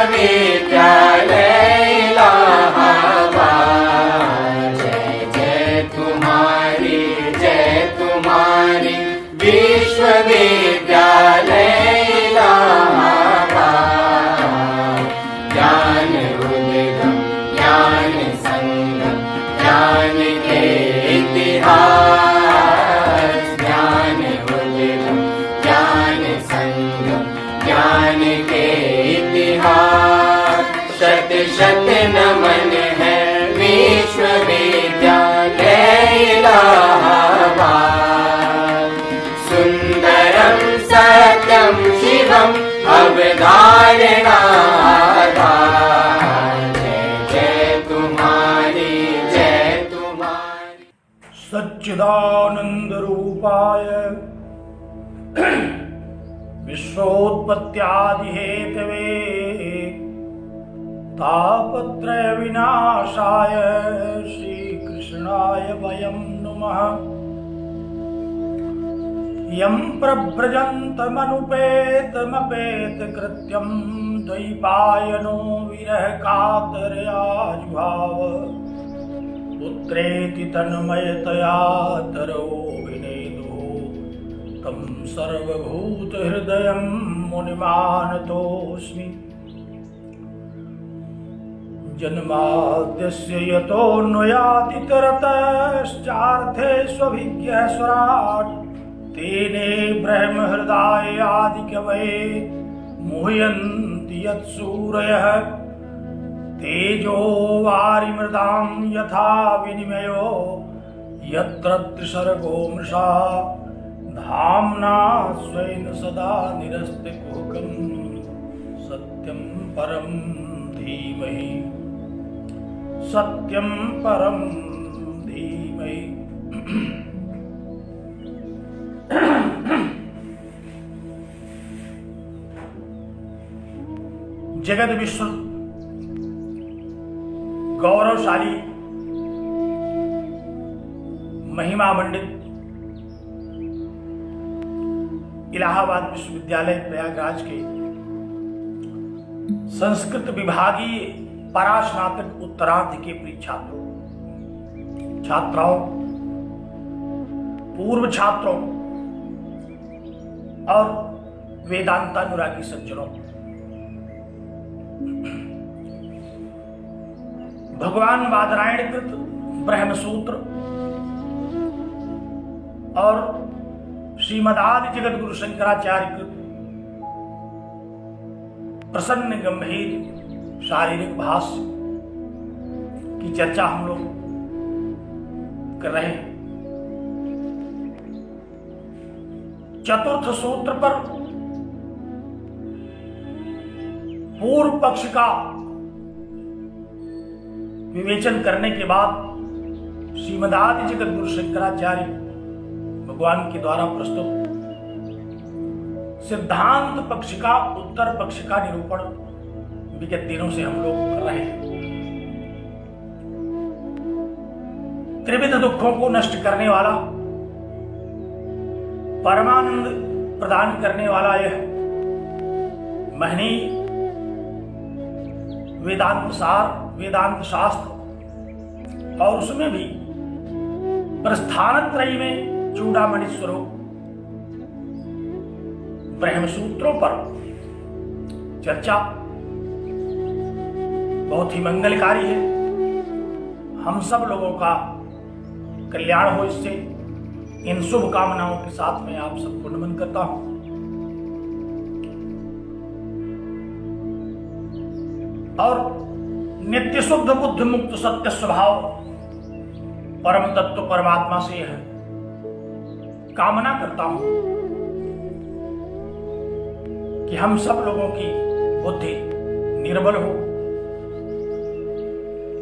विश्वविद्यालय इलाहाबाद। जय तुम्हारी विश्वविद्यालय इलाहाबाद। ज्ञान उद्गम ज्ञान संगम ज्ञान के इतिहास। ज्ञान उद्गम ज्ञान संगम ज्ञान के इतिहास। शत शत नमन है विश्वविद्यालय इलाहाबाद। सुंदरम सत्यम शिवम अवधारणा। सच्चिदानंद रूपाय विश्वोत्पत्त्यादि हेतवे तापत्रय विनाशाय श्री कृष्णाय वयं नुमः। यं प्रव्रजन्तमनुपेतमपेत कृत्यं द्वैपायनो विरह कातरया जुहाव। पुत्रेति तन्मयतया तरो विनेदुः तं सर्वभूतहृदयं मुनिमानतोऽस्मि। जन्माद्यस्य यतोऽन्वयादितरतश्चार्थेष्वभिज्ञः स्वराट् तेने ब्रह्महृदाय आदिकवये मुह्यन्ति यत्सूरयः। तेजो वारिमृतां यथा विनिमयो यत्र त्रिसर्गो मृषा। धाम्ना स्वेन सदा निरस्तिकुहकं सत्यं परं धीमहि सत्यं परं धीमहि। जगत विश्व गौरवशाली महिमा मंडित इलाहाबाद विश्वविद्यालय प्रयागराज के संस्कृत विभागीय परास्नातक उत्तरार्ध के प्रिय छात्रों छात्राओं पूर्व छात्रों और वेदांतानुरागी सज्जनों, भगवान बादरायण कृत ब्रह्मसूत्र और श्रीमदादि जगत गुरु शंकराचार्य कृत प्रसन्न गंभीर शारीरिक भाष्य की चर्चा हम लोग कर रहे हैं। चतुर्थ सूत्र पर पूर्व पक्ष का विवेचन करने के बाद श्रीमदादि जगत गुरु शंकराचार्य भगवान के द्वारा प्रस्तुत सिद्धांत पक्ष का उत्तर पक्ष का निरूपण विगत दिनों से हम लोग कर रहे हैं। त्रिविध दुखों को नष्ट करने वाला परमानंद प्रदान करने वाला यह महनीय वेदांत सार वेदांत शास्त्र और उसमें भी प्रस्थानत्रयी में चूड़ामणि स्वरूप ब्रह्मसूत्रों पर चर्चा बहुत ही मंगलकारी है। हम सब लोगों का कल्याण हो इससे, इन शुभ कामनाओं के साथ मैं आप सबको नमन करता हूं। और नित्य शुद्ध बुद्ध मुक्त सत्य स्वभाव परम तत्व परमात्मा से यह कामना करता हूं कि हम सब लोगों की बुद्धि निर्बल हो,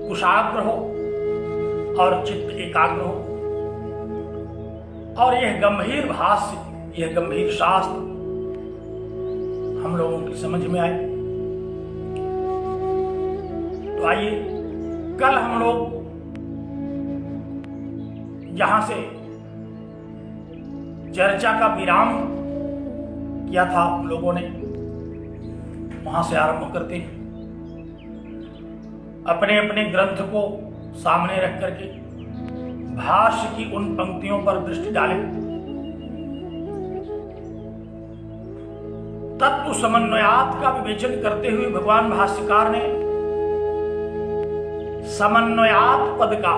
कुशाग्र हो और चित्त एकाग्र हो और यह गंभीर भाष्य यह गंभीर शास्त्र हम लोगों की समझ में आए। तो आइए, कल हम लोग जहां से चर्चा का विराम किया था हम लोगों ने, वहां से आरंभ करते हैं। अपने अपने ग्रंथ को सामने रख करके भाष्य की उन पंक्तियों पर दृष्टि डालें। तत्व समन्वयात का विवेचन करते हुए भगवान भाष्यकार ने समन्वयात पद का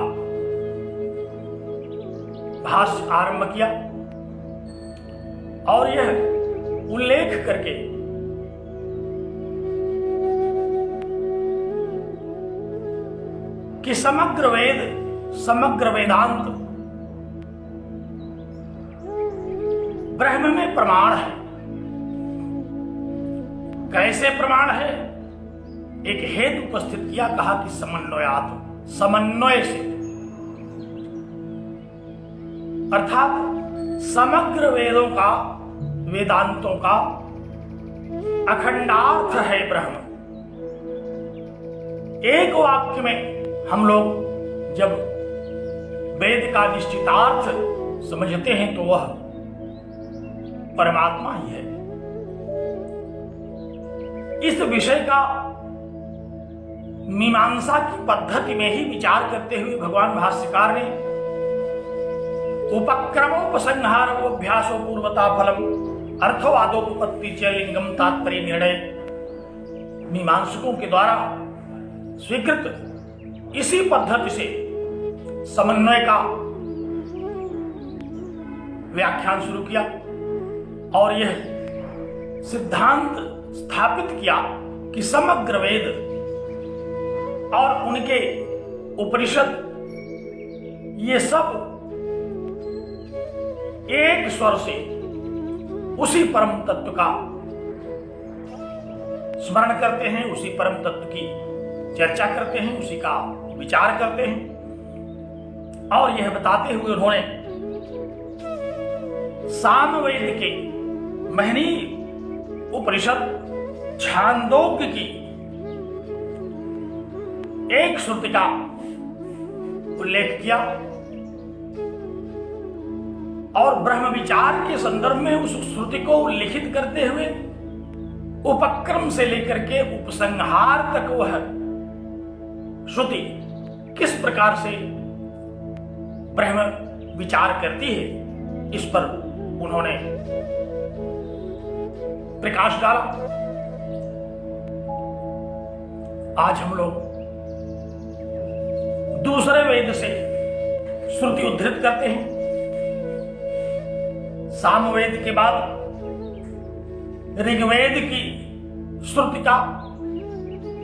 भाष्य आरंभ किया और यह उल्लेख करके कि समग्र वेद, समग्र वेदांत ब्रह्म में प्रमाण है। कैसे प्रमाण है? एक हेतु उपस्थित किया, कहा कि समन्वयात, समन्वय से, अर्थात समग्र वेदों का, वेदांतों का अखंडार्थ है ब्रह्म। एक वाक्य में हम लोग जब वेद का निश्चितार्थ समझते हैं तो वह परमात्मा ही है। इस विषय का मीमांसा की पद्धति में ही विचार करते हुए भगवान भाष्यकार ने उपक्रमोपसंहारोभ्यासो पूर्वता फलम अर्थवादोपपत्ति च लिंगम तात्पर्य निर्णय मीमांसकों के द्वारा स्वीकृत इसी पद्धति से समन्वय का व्याख्यान शुरू किया और यह सिद्धांत स्थापित किया कि समग्र वेद और उनके उपनिषद ये सब एक स्वर से उसी परम तत्व का स्मरण करते हैं, उसी परम तत्व की चर्चा करते हैं, उसी का विचार करते हैं। और यह बताते हुए उन्होंने सामवेद के महनी उपनिषद छांदोग्य की एक श्रुति का उल्लेख किया और ब्रह्म विचार के संदर्भ में उस श्रुति को लिखित करते हुए उपक्रम से लेकर के उपसंहार तक वह श्रुति किस प्रकार से ब्रह्म विचार करती है, इस पर उन्होंने प्रकाश डाला। आज हम लोग दूसरे वेद से श्रुति उद्धृत करते हैं। सामवेद के बाद ऋग्वेद की श्रुति का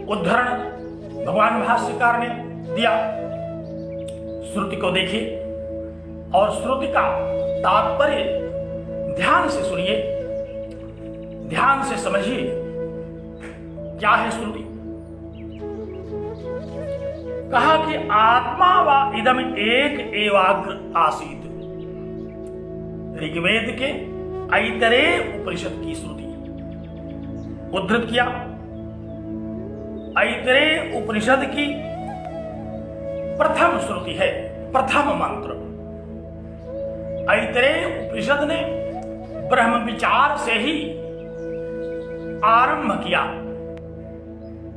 उद्धरण भगवान भाष्यकार ने दिया। श्रुति को देखिए और श्रुति का तात्पर्य ध्यान से सुनिए, ध्यान से समझिए क्या है श्रुति। कहा कि आत्मा व इदम एक एवाग्र आसीत, ऋग्वेद के ऐतरेय उपनिषद की श्रुति उद्धृत किया। ऐतरेय उपनिषद की प्रथम श्रुति है, प्रथम मंत्र। ऐतरेय उपनिषद ने ब्रह्म विचार से ही आरंभ किया।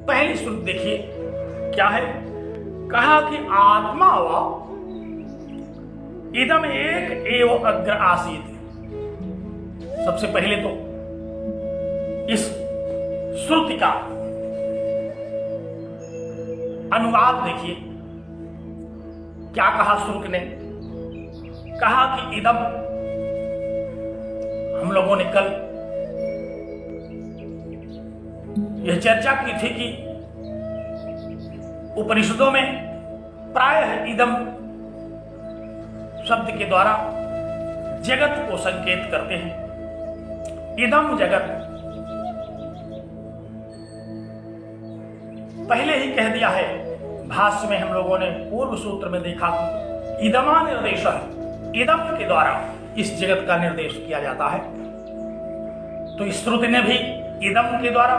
पहली श्रुति देखिए क्या है। कहा कि आत्मा व इदम एक एव अग्र आसीत। सबसे पहले तो इस श्रुति का अनुवाद देखिए क्या कहा श्रुति ने। कहा कि इदम, हम लोगों ने कल यह चर्चा की थी कि उपनिषदों में प्रायः इदम शब्द के द्वारा जगत को संकेत करते हैं। इदम जगत, पहले ही कह दिया है भाष्य में, हम लोगों ने पूर्व सूत्र में देखा कि इदमा निर्देश, इदम के द्वारा इस जगत का निर्देश किया जाता है। तो इस श्रुति ने भी इदम के द्वारा।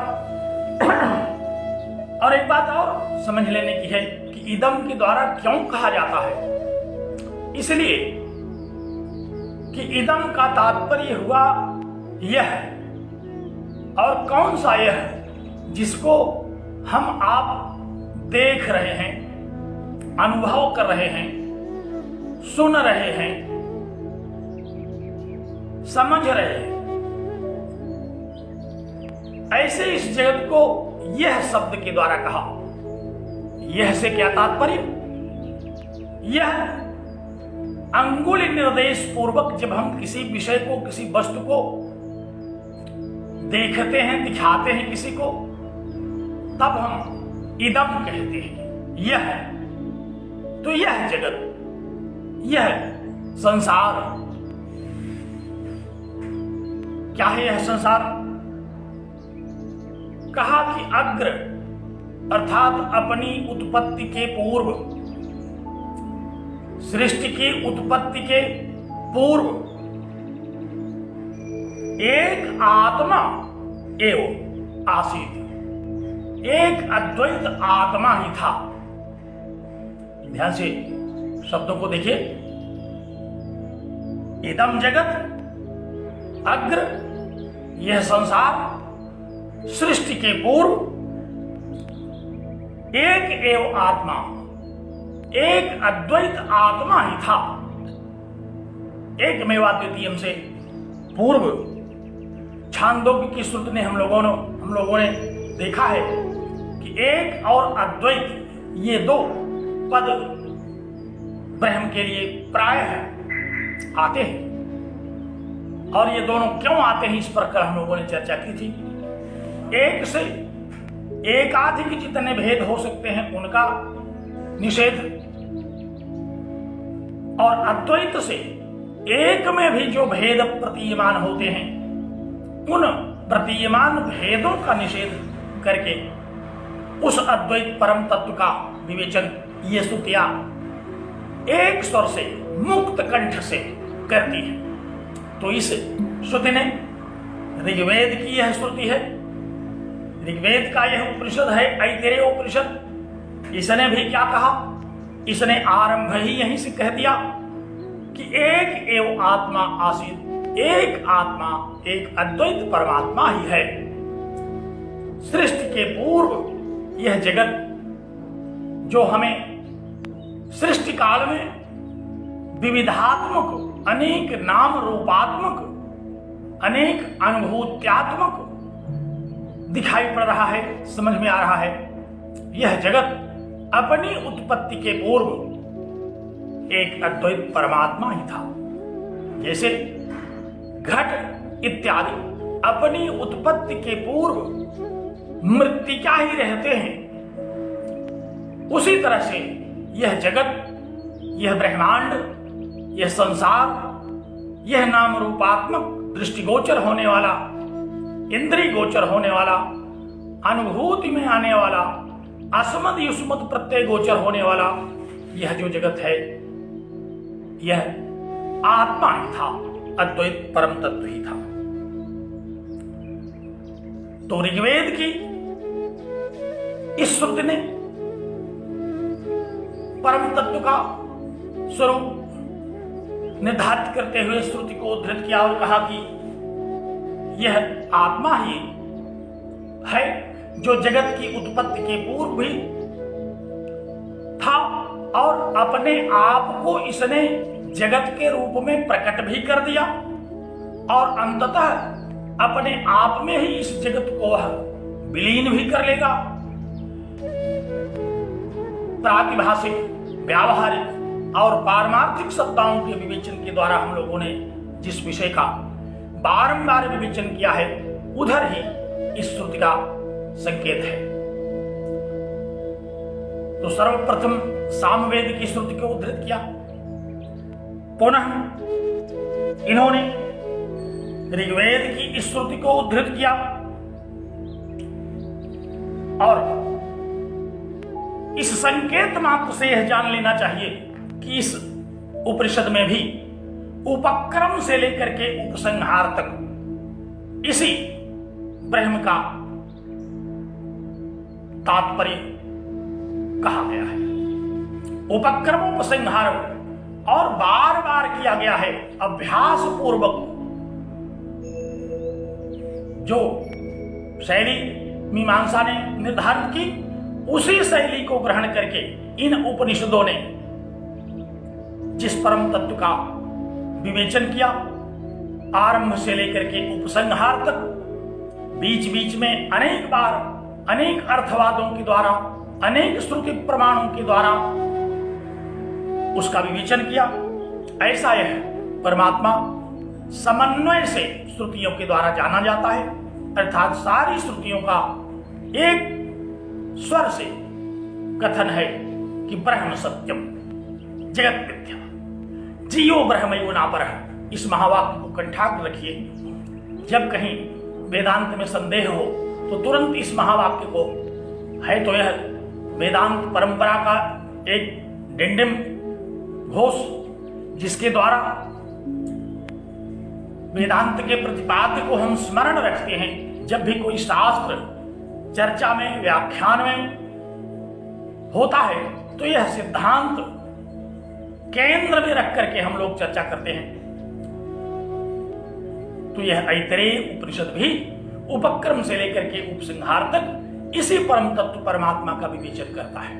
और एक बात और समझ लेने की है कि इदम के द्वारा क्यों कहा जाता है। इसलिए कि इदम का तात्पर्य हुआ यह, और कौन सा यह जिसको हम आप देख रहे हैं, अनुभव कर रहे हैं, सुन रहे हैं, समझ रहे हैं। ऐसे इस जगत को यह शब्द के द्वारा कहा। यह से क्या तात्पर्य? यह अंगुली निर्देश पूर्वक जब हम किसी विषय को, किसी वस्तु को देखते हैं, दिखाते हैं किसी को, तब हम इदम कहते हैं, यह। तो यह जगत, यह संसार, क्या है यह संसार? कहा कि अग्र अर्थात अपनी उत्पत्ति के पूर्व, सृष्टि की उत्पत्ति के पूर्व एक आत्मा एवं आसीत, एक अद्वैत आत्मा ही था। ध्यान से शब्दों को देखिए। इदम जगत, अग्र यह संसार, सृष्टि के पूर्व एक एव आत्मा, एक अद्वैत आत्मा ही था। एक मेवाद्वितीयम से पूर्व छांदोग्य की श्रुति ने हम लोगों ने देखा है कि एक और अद्वैत, ये दो पद ब्रह्म के लिए प्रायः आते हैं। और ये दोनों क्यों आते हैं, इस पर कल हम लोगों ने चर्चा की थी। एक से एकाधिक जितने भेद हो सकते हैं उनका निषेध, और अद्वैत से एक में भी जो भेद प्रतीयमान होते हैं उन प्रतीयमान भेदों का निषेध करके उस अद्वैत परम तत्व का विवेचन ये स्तुतियां एक स्वर से, मुक्त कंठ से करती है। तो इस श्रुति ने, ऋग्वेद की यह श्रुति है, ऋग्वेद का यह उपनिषद है ऐतरेय उपनिषद। इसने भी क्या कहा? इसने आरंभ ही यहीं से कह दिया कि एक एव आत्मा आसीत, एक आत्मा, एक अद्वैत परमात्मा ही है। सृष्टि के पूर्व यह जगत जो हमें सृष्टि काल में विविधात्मक, अनेक नाम रूपात्मक, अनेक अनुभूत्यात्मक दिखाई पड़ रहा है, समझ में आ रहा है, यह जगत अपनी उत्पत्ति के पूर्व एक अद्वैत परमात्मा ही था। जैसे घट इत्यादि अपनी उत्पत्ति के पूर्व मृत्तिका ही रहते हैं, उसी तरह से यह जगत, यह ब्रह्मांड, यह संसार, यह नाम रूपात्मक, दृष्टिगोचर होने वाला, इंद्रिय गोचर होने वाला, अनुभूति में आने वाला, अस्मद युष्मद प्रत्यय गोचर होने वाला यह जो जगत है, यह आत्मा ही था, अद्वैत परम तत्व ही था। तो ऋग्वेद की इस श्रुति ने परम तत्व का स्वरूप निर्धारित करते हुए श्रुति को उद्धृत किया और कहा कि यह आत्मा ही है जो जगत की उत्पत्ति के पूर्व भी था और अपने आप को इसने जगत के रूप में प्रकट भी कर दिया और अंततः अपने आप में ही इस जगत को वह विलीन भी कर लेगा। प्रातिभाषिक, व्यावहारिक और पारमार्थिक सत्ताओं के विवेचन के द्वारा हम लोगों ने जिस विषय का बारंबार विवेचन किया है, उधर ही इस श्रुति का संकेत है। तो सर्वप्रथम सामवेद की श्रुति को उद्धृत किया, पुनः इन्होंने ऋग्वेद की इस श्रुति को उद्धृत किया और इस संकेत मात्र से यह जान लेना चाहिए कि इस उपनिषद में भी उपक्रम से लेकर के उपसंहार तक इसी ब्रह्म का तात्पर्य कहा गया है। उपक्रम उपसंहार और बार बार किया गया है, अभ्यास पूर्वक जो शैली मीमांसा ने निर्धारित की उसी शैली को ग्रहण करके इन उपनिषदों ने जिस परम तत्व का विवेचन किया, आरंभ से लेकर के उपसंहार तक, बीच बीच में अनेक बार अनेक अर्थवादों के द्वारा, अनेक श्रुति प्रमाणों के द्वारा उसका विवेचन किया, ऐसा यह परमात्मा समन्वय से श्रुतियों के द्वारा जाना जाता है। अर्थात सारी श्रुतियों का एक स्वर से कथन है कि ब्रह्म सत्यम जगत मिथ्या, जियो ब्रह्मयो नापरः। इस महावाक्य को कंठाग्र रखिए। जब कहीं वेदांत में संदेह हो तो तुरंत इस महावाक्य को, है तो यह वेदांत परंपरा का एक डिंडिम घोष, जिसके द्वारा वेदांत के प्रतिपाद्य को हम स्मरण रखते हैं। जब भी कोई शास्त्र चर्चा में, व्याख्यान में होता है तो यह सिद्धांत केंद्र में रख करके हम लोग चर्चा करते हैं। तो यह ऐतरेय उपनिषद भी उपक्रम से लेकर के उपसंहार तक इसी परम तत्व परमात्मा का विवेचन करता है।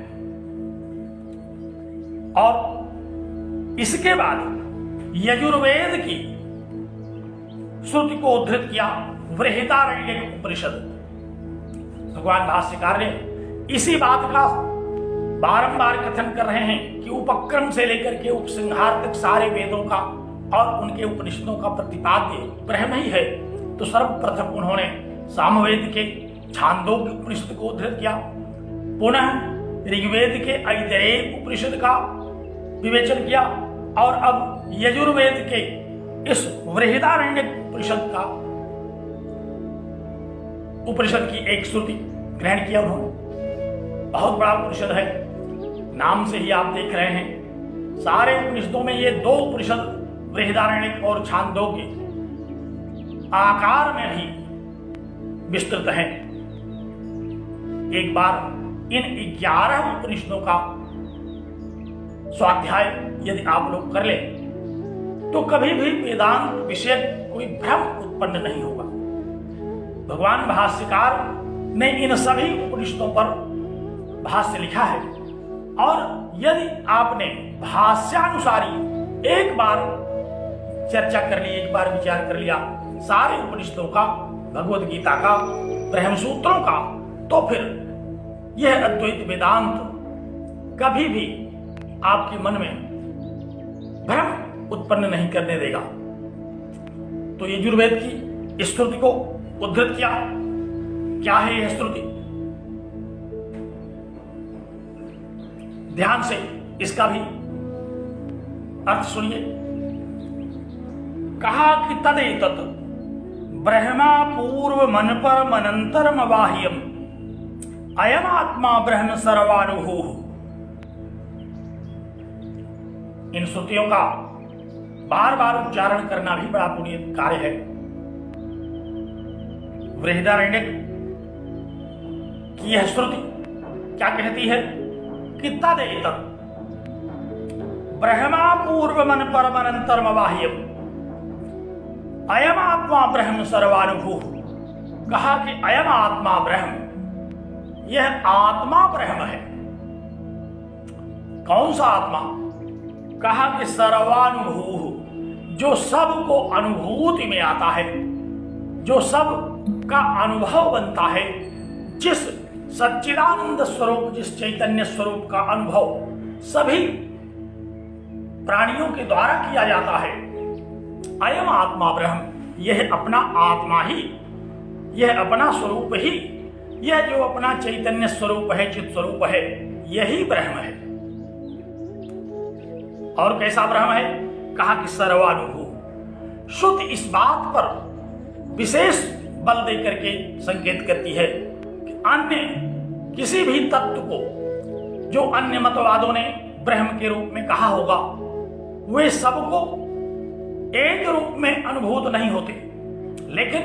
और इसके बाद यजुर्वेद की श्रुति को उद्धृत किया बृहदारण्यक उपनिषद। भगवान भाष्यकार ने इसी बात का बारंबार कथन कर रहे हैं कि उपक्रम से लेकर के उपसंहार तक सारे वेदों का और उनके उपनिषदों का प्रतिपाद्य ब्रह्म ही है। तो सर्वप्रथम उन्होंने सामवेद के छांदोग्य उपनिषद को उद्धृत किया, पुनः ऋग्वेद के ऐतरेय उपनिषद का विवेचन किया, और अब यजुर्वेद के इस बृहदारण्यक उपनिषद की एक श्रुति ग्रहण किया उन्होंने। बहुत बड़ा उपनिषद है, नाम से ही आप देख रहे हैं। सारे उपनिषदों में ये दो उपनिषद बृहदारण्यक और छांदोग्य आकार में भी विस्तृत है। एक बार इन 11 उपनिषदों का स्वाध्याय यदि आप लोग कर ले तो कभी भी वेदांत विषय कोई भ्रम उत्पन्न नहीं होगा। भगवान भाष्यकार ने इन सभी उपनिषदों पर भाष्य लिखा है, और यदि आपने भाष्यानुसारी एक बार चर्चा कर ली, एक बार विचार कर लिया सारे उपनिषदों का, भगवद गीता का, ब्रह्म सूत्रों का, तो फिर यह अद्वैत वेदांत कभी भी आपके मन में भ्रम उत्पन्न नहीं करने देगा। तो यजुर्वेद की इस श्रुति को उद्धृत किया। क्या है यह श्रुति? ध्यान से इसका भी अर्थ सुनिए। कहा कि तदेतत् ब्रह्मा पूर्व मन पर मनंतरम बाह्यम अयम आत्मा ब्रह्म सर्वानुभूः। इन श्रुतियों का बार बार उच्चारण करना भी बड़ा पुण्य कार्य है। बृहदारण्यक की यह श्रुति क्या कहती है कि तदेतत् ब्रह्मा पूर्व मन परम अनंतरम बाह्यम अयम आत्मा ब्रह्म सर्वानुभूः। कहा कि अयम आत्मा ब्रह्म, यह आत्मा ब्रह्म है। कौन सा आत्मा? कहा कि सर्वानुभूः, जो सबको अनुभूति में आता है, जो सब का अनुभव बनता है, जिस सच्चिदानंद स्वरूप, जिस चैतन्य स्वरूप का अनुभव सभी प्राणियों के द्वारा किया जाता है। अयम आत्मा ब्रह्म, यह अपना आत्मा ही, यह अपना स्वरूप ही, यह जो अपना चैतन्य स्वरूप है, चित स्वरूप है, यही ब्रह्म है। और कैसा ब्रह्म है? कहा कि सर्वानुभूः। श्रुति इस बात पर विशेष बल देकर के संकेत करती है कि अन्य किसी भी तत्व को जो अन्य मतवादों ने ब्रह्म के रूप में कहा होगा, वे सबको एक रूप में अनुभूत नहीं होते। लेकिन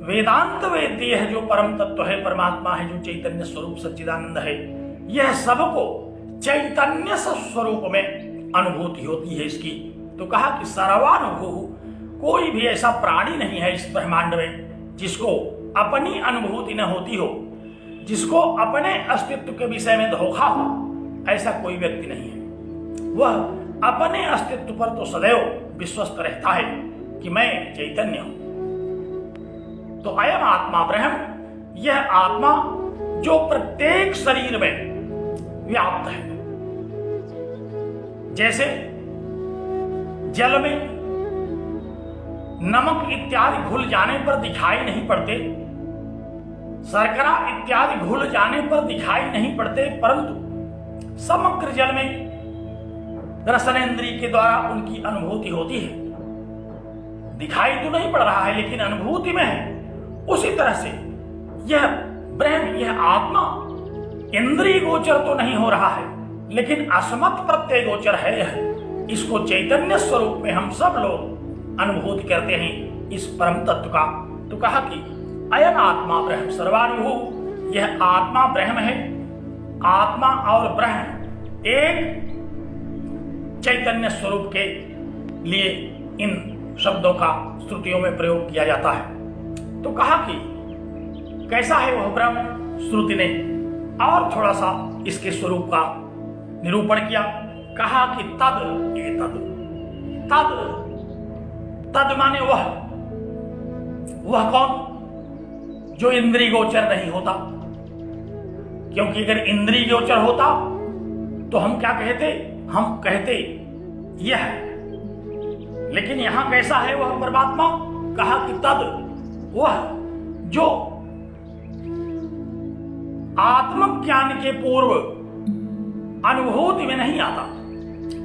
वेदांत वेद्य यह जो परम तत्व है, परमात्मा है, जो चैतन्य स्वरूप सच्चिदानंद है, यह सबको चैतन्य स्वरूप में अनुभूति होती है इसकी। तो कहा कि सर्वानुभूः, कोई भी ऐसा प्राणी नहीं है इस ब्रह्मांड में जिसको अपनी अनुभूति न होती हो। जिसको अपने अस्तित्व के विषय में धोखा हो, ऐसा कोई व्यक्ति नहीं है। वह अपने अस्तित्व पर तो सदैव विश्वस्त रहता है कि मैं चैतन्य हूं। तो अयम आत्मा ब्रह्म, यह आत्मा जो प्रत्येक शरीर में व्याप्त है। जैसे जल में नमक इत्यादि घुल जाने पर दिखाई नहीं पड़ते, शर्करा इत्यादि घुल जाने पर दिखाई नहीं पड़ते, परंतु समग्र जल में रसनेन्द्रिय के द्वारा उनकी अनुभूति होती है। दिखाई तो नहीं पड़ रहा है लेकिन अनुभूति में है। उसी तरह से यह ब्रह्म, यह आत्मा इंद्रिय गोचर तो नहीं हो रहा है लेकिन अस्मत् प्रत्यय गोचर है। यह इसको चैतन्य स्वरूप में हम सब लोग अनुभूति करते हैं इस परम तत्व का। तो कहा कि अयम आत्मा ब्रह्म सर्वानुभू, यह आत्मा ब्रह्म है। आत्मा और ब्रह्म एक चैतन्य स्वरूप के लिए इन शब्दों का श्रुतियों में प्रयोग किया जाता है। तो कहा कि कैसा है वह ब्रह्म, श्रुति ने और थोड़ा सा इसके स्वरूप का निरूपण किया। कहा कि तद ये तद, तद तद माने वह कौन, जो इंद्रिय गोचर नहीं होता। क्योंकि अगर इंद्रिय गोचर होता तो हम क्या कहते, हम कहते यह, लेकिन यहां कैसा है वह परमात्मा। कहा कि तद वह जो आत्मज्ञान के पूर्व अनुभूति में नहीं आता,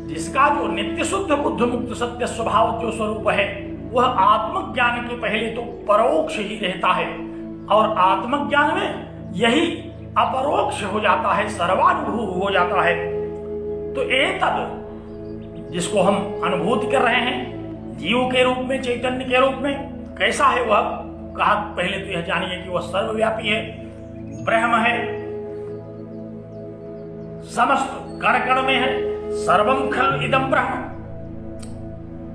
जिसका जो नित्य शुद्ध बुद्ध मुक्त सत्य स्वभाव जो स्वरूप है वह आत्मज्ञान के पहले तो परोक्ष ही रहता है और आत्मज्ञान में यही अपरोक्ष हो जाता है, सर्वानुभूव हो जाता है। तो एतद जिसको हम अनुभूति कर रहे हैं जीव के रूप में, चैतन्य के रूप में, कैसा है वह। कहा पहले तो यह जानिए कि वह सर्वव्यापी है, ब्रह्म है, समस्त कण कण में है, सर्वम खल इदम ब्रह्म।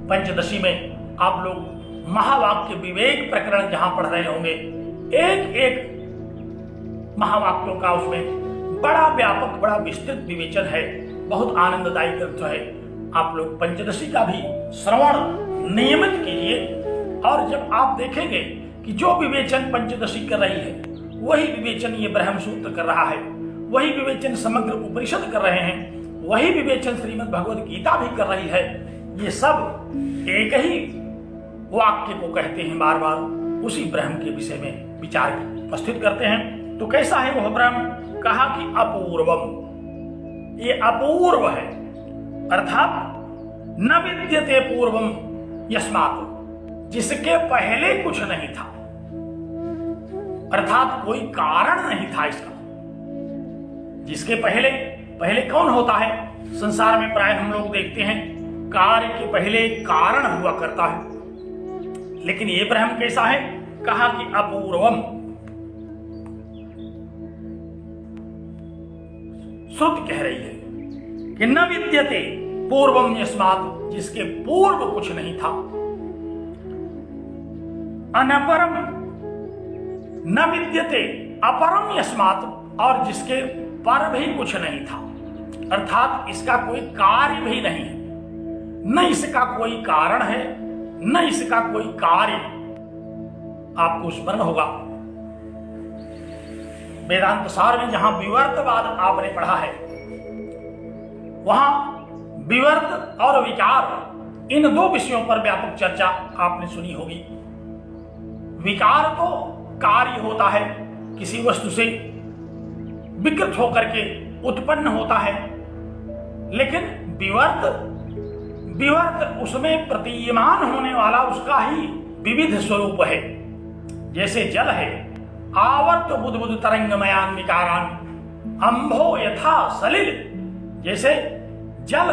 पंचदशी में आप लोग महावाक्य विवेक प्रकरण जहां पढ़ रहे होंगे, एक एक महावाक्यों का उसमें बड़ा व्यापक, बड़ा विस्तृत विवेचन है, बहुत आनंददायी ग्रंथ है। आप लोग पंचदशी का भी श्रवण नियमित कीजिए और जब आप देखेंगे कि जो विवेचन पंचदशी कर रही है वही विवेचन ये ब्रह्म सूत्र कर रहा है, वही विवेचन समग्र उपनिषद कर रहे हैं, वही विवेचन श्रीमद् भगवद गीता भी कर रही है। ये सब एक ही वाक्य को कहते हैं, बार बार उसी ब्रह्म के विषय में विचार उपस्थित करते हैं। तो कैसा है वह ब्रह्म। कहा कि अपूर्वम, ये अपूर्व है, अर्थात न विद्यते पूर्वम यस्मात्, जिसके पहले कुछ नहीं था, अर्थात कोई कारण नहीं था इसका। जिसके पहले कौन होता है संसार में, प्राय हम लोग देखते हैं कार्य के पहले कारण हुआ करता है, लेकिन ये ब्रह्म कैसा है। कहा कि अपूर्वम, श्रुति कह रही है कि न विद्यते पूर्वम यस्मात्, जिसके पूर्व कुछ नहीं था, अनपरम न विद्यते अपरम यस्मात्, और जिसके पर भी कुछ नहीं था, अर्थात इसका कोई कार्य भी नहीं है, न इसका कोई कारण है न इसका कोई कार्य। आपको स्मरण होगा वेदांत सार में जहां विवर्तवाद आपने पढ़ा है, वहां विवर्त और विकार इन दो विषयों पर व्यापक चर्चा आपने सुनी होगी। विकार तो कार्य होता है, किसी वस्तु से विकृत होकर के उत्पन्न होता है, लेकिन विवर्त उसमें प्रतीयमान होने वाला उसका ही विविध स्वरूप है। जैसे जल है, आवर्त बुद्बुद तरंगमयान विकारान अंभो यथा सलिल, जैसे जल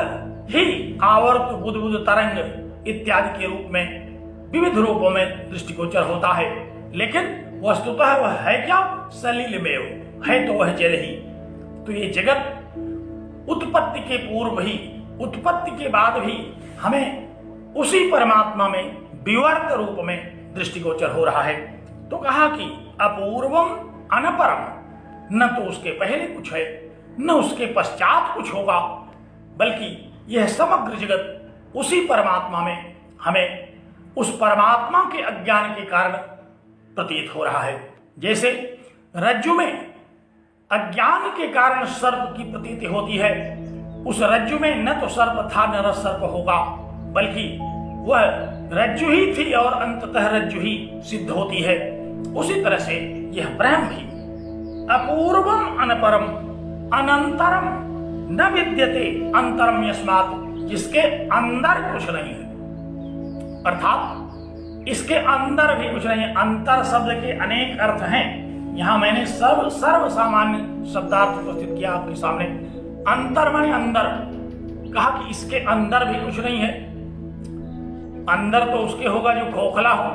ही आवर्त बुद्बुद तरंग इत्यादि के रूप में विविध रूपों में दृष्टिगोचर होता है, लेकिन वस्तुतः वह है क्या, सलिल में है, तो वह जल ही। तो ये जगत उत्पत्ति के पूर्व ही, उत्पत्ति के बाद भी हमें उसी परमात्मा में विवर्त रूप में दृष्टिगोचर हो रहा है। तो कहा कि अपूर्वम अनपरम न तो उसके पहले कुछ है, न उसके पश्चात कुछ होगा, बल्कि यह समग्र जगत उसी परमात्मा में हमें उस परमात्मा के अज्ञान के कारण प्रतीत हो रहा है। जैसे रज्जु में अज्ञान के कारण सर्प की प्रतीति होती है, उस रज्जु में न तो सर्प था न सर्प होगा, बल्कि वह रज्जु ही थी और अंततः रज्जु ही सिद्ध होती है। उसी तरह से यह ब्रह्म भी अपूर्वम अनपरम अनंतरम न विद्यते अंतरम यस्मात्, जिसके अंदर कुछ नहीं है, अर्थात इसके अंदर भी कुछ नहीं है। अंतर शब्द के अनेक अर्थ हैं, यहां मैंने सर्व सामान्य शब्दार्थ प्रस्तुत किया आपके सामने। अंतर माने अंदर, कहा कि इसके अंदर भी कुछ नहीं है। अंदर तो उसके होगा जो खोखला हो,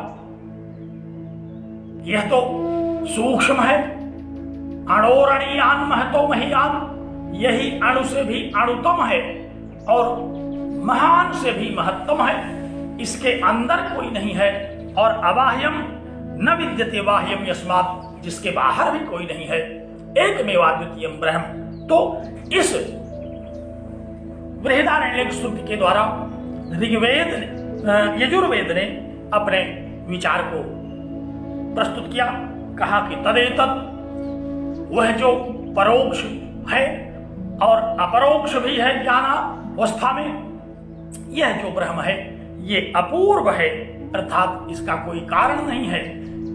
यह तो सूक्ष्म है। अणोरणीयान महतो महियान, यही अणु से भी अणुतम है और महान से भी महत्तम है। इसके अंदर कोई नहीं है। और अबाह्यम न विद्यते बाह्यम यस्मात्, जिसके बाहर भी कोई नहीं है। एकमेवाद्वितीयम ब्रह्म। तो इस बृहदारण्यक श्रुति के द्वारा ऋग्वेद यजुर्वेद ने अपने विचार को प्रस्तुत किया। कहा कि तदेतत्, वह जो परोक्ष है और अपरोक्ष भी है ज्ञानावस्था में, यह जो ब्रह्म है ये अपूर्व है, अर्थात इसका कोई कारण नहीं है,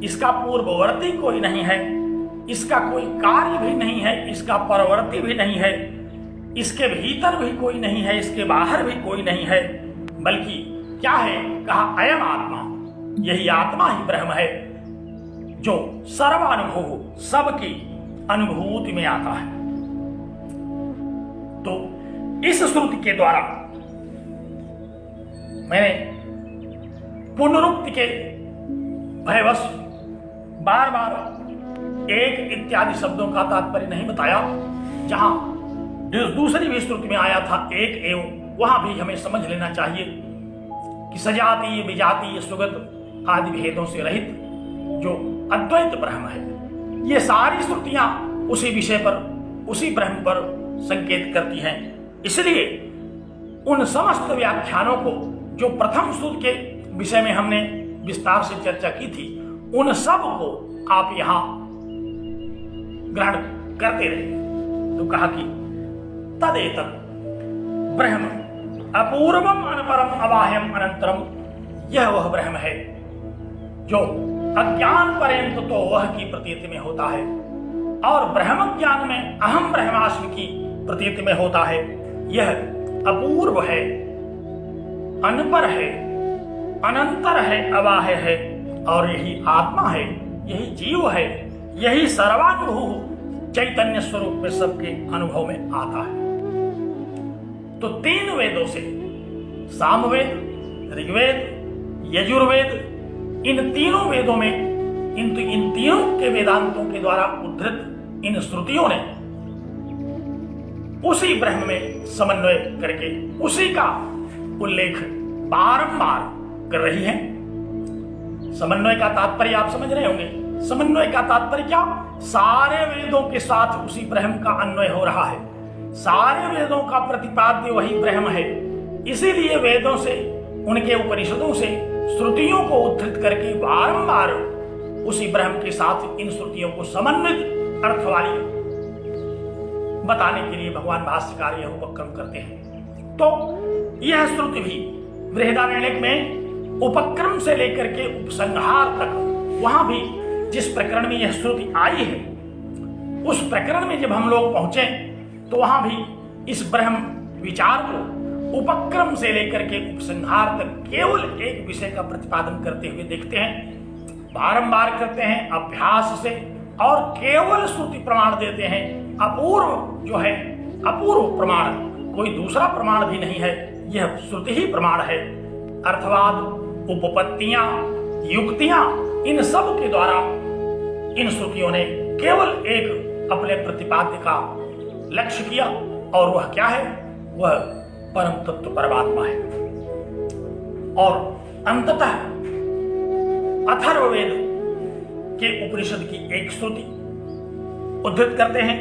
इसका पूर्ववर्ती कोई नहीं है, इसका कोई कार्य भी नहीं है, इसका परवर्ती भी नहीं है, इसके भीतर भी कोई नहीं है, इसके बाहर भी कोई नहीं है, बल्कि क्या है? कहा अयम आत्मा, यही आत्मा ही ब्रह्म है जो सर्वानुभव सबकी अनुभूति में आता है। तो इस श्रुति के द्वारा मैंने पुनरुक्ति के भयवश बार बार एक इत्यादि शब्दों का तात्पर्य नहीं बताया। जहां दूसरी भी श्रुति में आया था एक एव, वहां भी हमें समझ लेना चाहिए कि सजातीय विजातीय सुगत आदि भेदों से रहित जो अद्वैत ब्रह्म है, ये सारी श्रुतियां उसी विषय पर, उसी ब्रह्म पर संकेत करती हैं। इसलिए उन समस्त व्याख्यानों को जो प्रथम श्रुति के विषय में हमने विस्तार से चर्चा की थी, उन सब को आप यहां ग्रहण करते रहे। तो कहा कि तदेतत् ब्रह्म अपूर्वम अनपरम अबाह्यम अनंतरम, यह वह ब्रह्म है जो अज्ञान पर्यंत तो वह की प्रतीति में होता है और ब्रह्म ज्ञान में अहम ब्रह्मास्मि की प्रतीति में होता है। यह अपूर्व है, अनपर है, अनंतर है, अबाह्य है और यही आत्मा है, यही जीव है, यही सर्वानुभव चैतन्य स्वरूप में सबके अनुभव में आता है। तो तीन वेदों से, सामवेद, ऋग्वेद, यजुर्वेद, इन तीनों वेदों में इन तीनों के वेदांतों के द्वारा उद्धृत इन श्रुतियों ने उसी ब्रह्म में समन्वय करके उसी का उल्लेख बारंबार कर रही है। समन्वय का तात्पर्य आप समझ रहे होंगे। समन्वय का तात्पर्य क्या? सारे वेदों के साथ उसी ब्रह्म का अन्वय हो रहा है। सारे वेदों का प्रतिपाद्य वही ब्रह्म है। इसीलिए वेदों से, उनके उपनिषदों से श्रुतियों को उद्धृत करके बारंबार उसी ब्रह्म के साथ इन श्रुतियों को समन्वित अर्थ वाली बताने के लिए भगवान भाष्यकार यह उपक्रम करते हैं। तो यह श्रुति भी बृहदारण्यक में उपक्रम से लेकर के उपसंहार तक, वहां भी जिस प्रकरण में यह श्रुति आई है, उस प्रकरण में जब हम लोग पहुंचे तो वहां भी इस ब्रह्म विचार को उपक्रम से लेकर के उपसंहार तक केवल एक विषय का प्रतिपादन करते हुए देखते हैं। बारंबार करते हैं अभ्यास से और केवल श्रुति प्रमाण देते हैं। अपूर्व जो है, अपूर्व प्रमाण, कोई दूसरा प्रमाण भी नहीं है, यह श्रुति ही प्रमाण है। अर्थवाद, उपपत्तियां, युक्तियां, इन सब के द्वारा इन श्रुतियों ने केवल एक अपने प्रतिपाद्य का लक्ष्य किया और वह क्या है? वह परम तत्व परमात्मा है। और अंततः अथर्ववेद के उपनिषद की एक श्रुति उद्धृत करते हैं।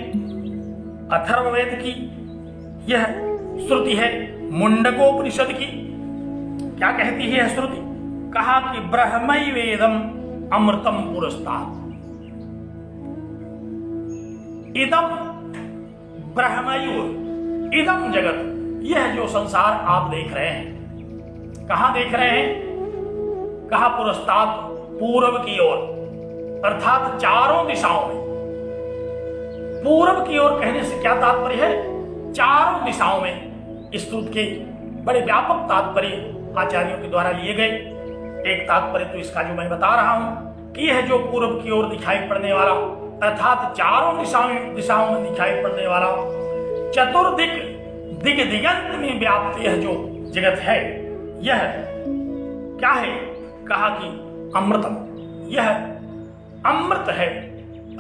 अथर्ववेद की यह श्रुति है। मुंडकोपनिषद की क्या कहती है यह श्रुति? कहा कि ब्रह्मैवेदम अमृतम पुरस्तात्। इदम ब्रह्मैव इदम जगत, यह जो संसार आप देख रहे हैं, कहां देख रहे हैं? कहा पुरस्तात्, पूर्व की ओर, अर्थात चारों दिशाओं में। पूर्व की ओर कहने से क्या तात्पर्य है? चारों दिशाओं में। इस सूत्र के बड़े व्यापक तात्पर्य आचार्यों के द्वारा लिए गए। एक तात्पर्य तो इसका जो मैं बता रहा हूं कि यह जो पूर्व की ओर दिखाई पड़ने वाला, अर्थात चारों दिशाओं में दिखाई पड़ने वाला, चतुर्दिक दिग दिगंत में व्याप्त यह जो जगत है, यह क्या है? कहा कि अमृतम, यह अमृत है,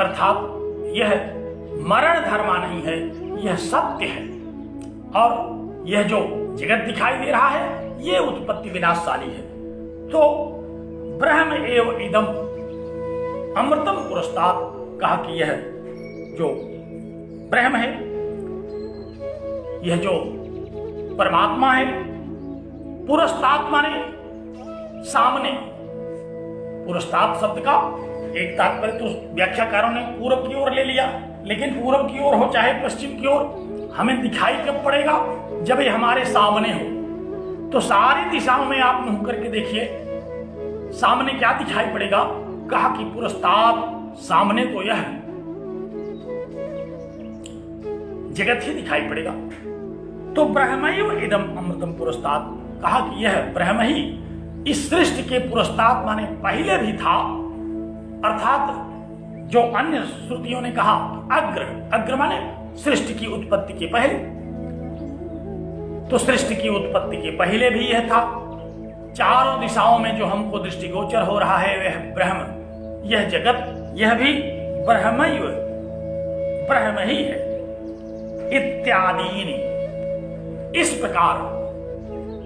अर्थात यह मरण धर्मा नहीं है, यह सत्य है। और यह जो जगत दिखाई दे रहा है, यह उत्पत्ति विनाशशाली है। तो ब्रह्म एव इदम अमृतम पुरस्तात्, कहा कि यह जो ब्रह्म है, यह जो परमात्मा है, पुरस्तात् माने सामने। पुरस्तात् शब्द का एक तात्पर्य तो व्याख्याकारों ने पूर्व की ओर ले लिया, लेकिन पूर्व की ओर हो चाहे पश्चिम की ओर, हमें दिखाई कब पड़ेगा? जब ये हमारे सामने हो। तो सारी दिशाओं में आप मुंह करके देखिए, सामने क्या दिखाई पड़ेगा? कहा कि पुरस्तात्, सामने तो यह जगत ही दिखाई पड़ेगा। तो ब्रह्मैव इदम अमृतम पुरस्तात्, कहा कि यह ब्रह्म ही इस सृष्टि के पुरस्तात् माने पहले भी था, अर्थात जो अन्य श्रुतियों ने कहा अग्र, अग्र माने सृष्टि की उत्पत्ति के पहले, तो सृष्टि की उत्पत्ति के पहले भी यह था। चारों दिशाओं में जो हमको दृष्टिगोचर हो रहा है वह ब्रह्म, यह जगत, यह भी ब्रह्मैव, ब्रह्म ही है। इत्यादि, इस प्रकार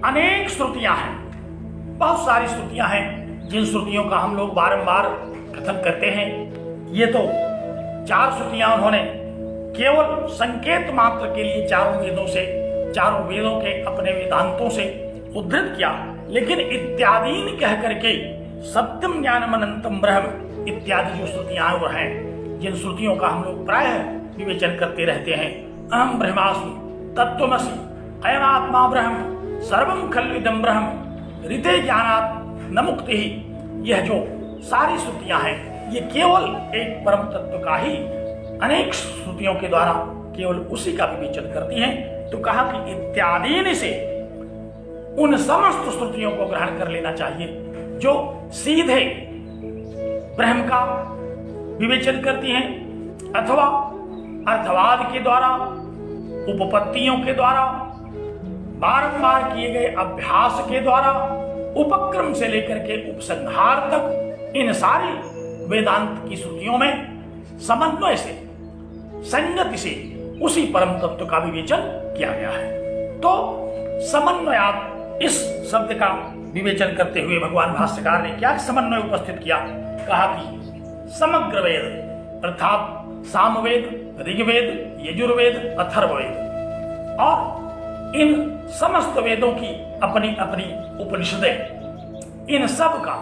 अनेक श्रुतियां हैं, बहुत सारी श्रुतियां हैं, जिन श्रुतियों का हम लोग बारंबार कथन करते हैं। ये तो चार श्रुतियां उन्होंने केवल संकेत मात्र के लिए चारों वेदों से, चारों वेदों के अपने वेदांतों से उद्धृत किया, लेकिन इत्यादि कह करके सत्यम ज्ञानम अनंतम ब्रह्म इत्यादि जो श्रुतियां और हैं, जिन श्रुतियों का हम लोग प्रायः विवेचन करते रहते हैं। अहम ब्रह्मास्मि तत्त्वमसि अयम आत्मा ब्रह्म सर्वम खलु इदं ब्रह्म ऋते ज्ञानात् न मुक्ति। यह जो सारी श्रुतियां हैं, ये केवल एक परम तत्व का ही अनेक श्रुतियों के द्वारा केवल उसी का विवेचन करती हैं। तो कहा कि इत्यादि से उन समस्त श्रुतियों को ग्रहण कर लेना चाहिए जो सीधे ब्रह्म का विवेचन करती हैं, अथवा अर्थवाद के द्वारा, उपपत्तियों के द्वारा, बारंबार किए गए अभ्यास के द्वारा, उपक्रम से लेकर के उपसंहार तक इन सारी वेदांत की श्रुतियों में समन्वय से, संगति से उसी परम तत्व का विवेचन किया गया है। तो समन्वयात, इस शब्द का विवेचन करते हुए भगवान भाष्यकार ने क्या समन्वय उपस्थित किया? कहा कि समग्र वेद अर्थात सामवेद, ऋग्वेद, यजुर्वेद, अथर्ववेद और इन समस्त वेदों की अपनी अपनी उपनिषदें, इन सब का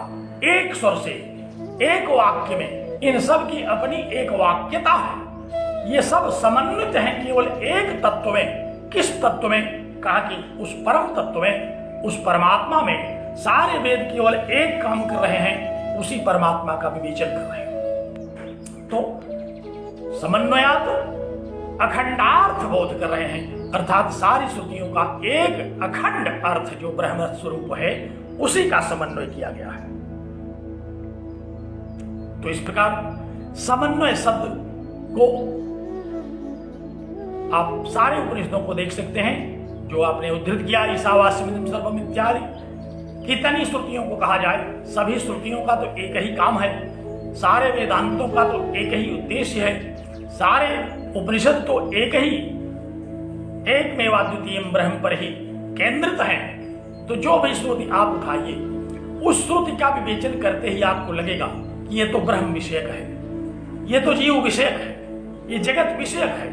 एक स्वर से एक वाक्य में, इन सब की अपनी एक वाक्यता है। ये सब समन्वित हैं केवल एक तत्व में। किस तत्व में? कहा कि उस परम तत्व में, उस परमात्मा में। सारे वेद केवल एक काम कर रहे हैं, उसी परमात्मा का विवेचन कर रहे हैं। तो समन्वयात अखंडार्थ बोध कर रहे हैं, अर्थात सारी श्रुतियों का एक अखंड अर्थ जो ब्रह्म स्वरूप है, उसी का समन्वय किया गया है। तो इस प्रकार समन्वय शब्द को आप सारे उपनिषदों को देख सकते हैं जो आपने उद्धृत किया, ईशावास्यमिदं सर्वम इत्यादि। कितनी श्रुतियों को कहा जाए, सभी श्रुतियों का तो एक ही काम है, सारे वेदांतों का तो एक ही उद्देश्य है, सारे उपनिषद तो एक ही, एक मेवाद्वितीयम ब्रह्म पर ही केंद्रित है। तो जो भी श्रुति आप उठाइए, उस श्रुति का विवेचन करते ही आपको लगेगा कि ये तो ब्रह्म विषयक है, ये तो जीव विषयक है, ये जगत विषयक है।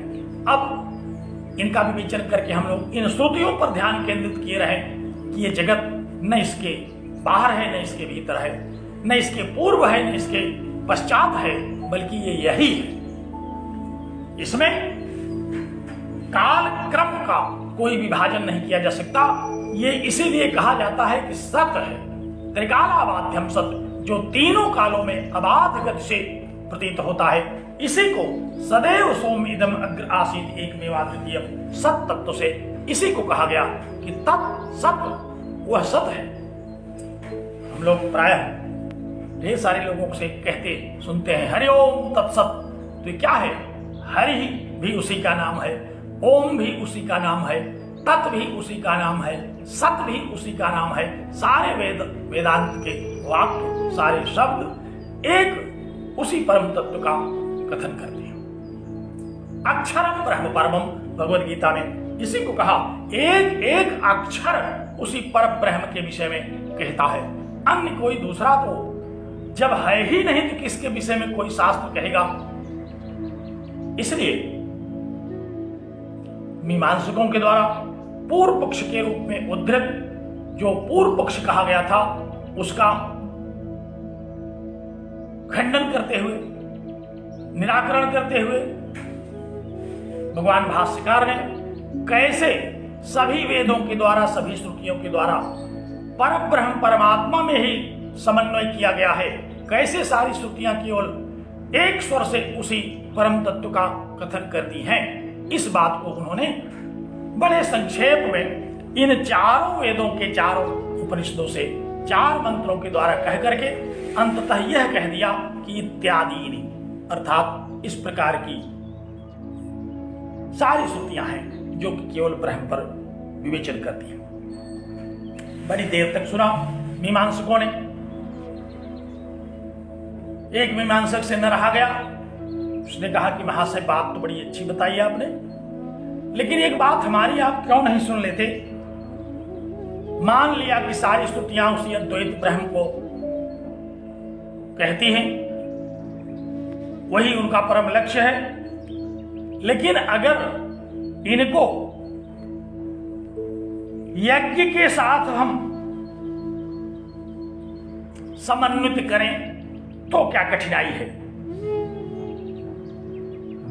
अब इनका विवेचन करके हम लोग इन श्रुतियों पर ध्यान केंद्रित किए रहे कि ये जगत न इसके बाहर है, न इसके भीतर है, न इसके पूर्व है, न इसके पश्चात है, बल्कि ये यही है। इसमें काल क्रम का कोई विभाजन नहीं किया जा सकता। ये इसीलिए कहा जाता है कि सत है, त्रिकालाबाध्यम सत, जो तीनों कालों में अबाध गति से प्रतीत होता है। इसी को सदैव सोम इदम अग्र आसीत एकमेवाद्वितीयम सत तत्व से इसी को कहा गया कि तत् सत, वह सत है। हम लोग प्रायः ढेर सारे लोगों से कहते सुनते हैं हरि ओम तत्सत, तो क्या है? हरि भी उसी का नाम है, ओम भी उसी का नाम है, तत् भी उसी का नाम है, सत भी उसी का नाम है। सारे वेदांत के वाक्य, सारे शब्द एक उसी परम तत्व का कथन करते हैं। अक्षरम ब्रह्म परमम, भगवद गीता में इसी को कहा। एक एक अक्षर उसी परम ब्रह्म के विषय में कहता है। अन्य कोई दूसरा तो जब है ही नहीं तो किसके विषय में कोई शास्त्र कहेगा? इसलिए मीमांसकों के द्वारा पूर्व पक्ष के रूप में उद्धृत जो पूर्व पक्ष कहा गया था उसका खंडन करते हुए, निराकरण करते हुए भगवान भाष्यकार ने कैसे सभी वेदों के द्वारा, सभी श्रुतियों के द्वारा परम ब्रह्म परमात्मा में ही समन्वय किया गया है, कैसे सारी श्रुतियां केवल एक स्वर से उसी परम तत्व का कथन करती हैं। इस बात को उन्होंने बड़े संक्षेप में इन चारों वेदों के चारों उपनिषदों से 4 मंत्रों के द्वारा कह करके अंततः यह कह दिया कि इत्यादि, अर्थात इस प्रकार की सारी श्रुतियां हैं जो केवल ब्रह्म पर विवेचन करती हैं। बड़ी देर तक सुना मीमांसकों ने। एक मीमांसक से न रहा गया, उसने कहा कि महाशय बात तो बड़ी अच्छी बताई आपने, लेकिन एक बात हमारी आप क्यों नहीं सुन लेते? मान लिया कि सारी स्तुतियां उसी अद्वैत ब्रह्म को कहती हैं, वही उनका परम लक्ष्य है, लेकिन अगर इनको यज्ञ के साथ हम समन्वित करें तो क्या कठिनाई है?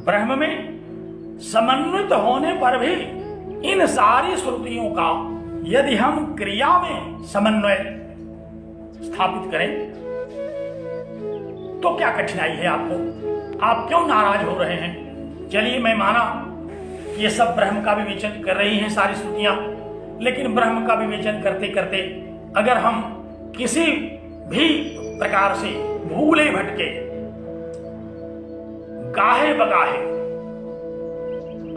ब्रह्म में समन्वित होने पर भी इन सारी श्रुतियों का यदि हम क्रिया में समन्वय स्थापित करें तो क्या कठिनाई है आपको? आप क्यों नाराज हो रहे हैं? चलिए मैं माना ये सब ब्रह्म का विवेचन कर रही हैं सारी श्रुतियां, लेकिन ब्रह्म का विवेचन करते करते अगर हम किसी भी प्रकार से भूले भटके, गाहे बगाहे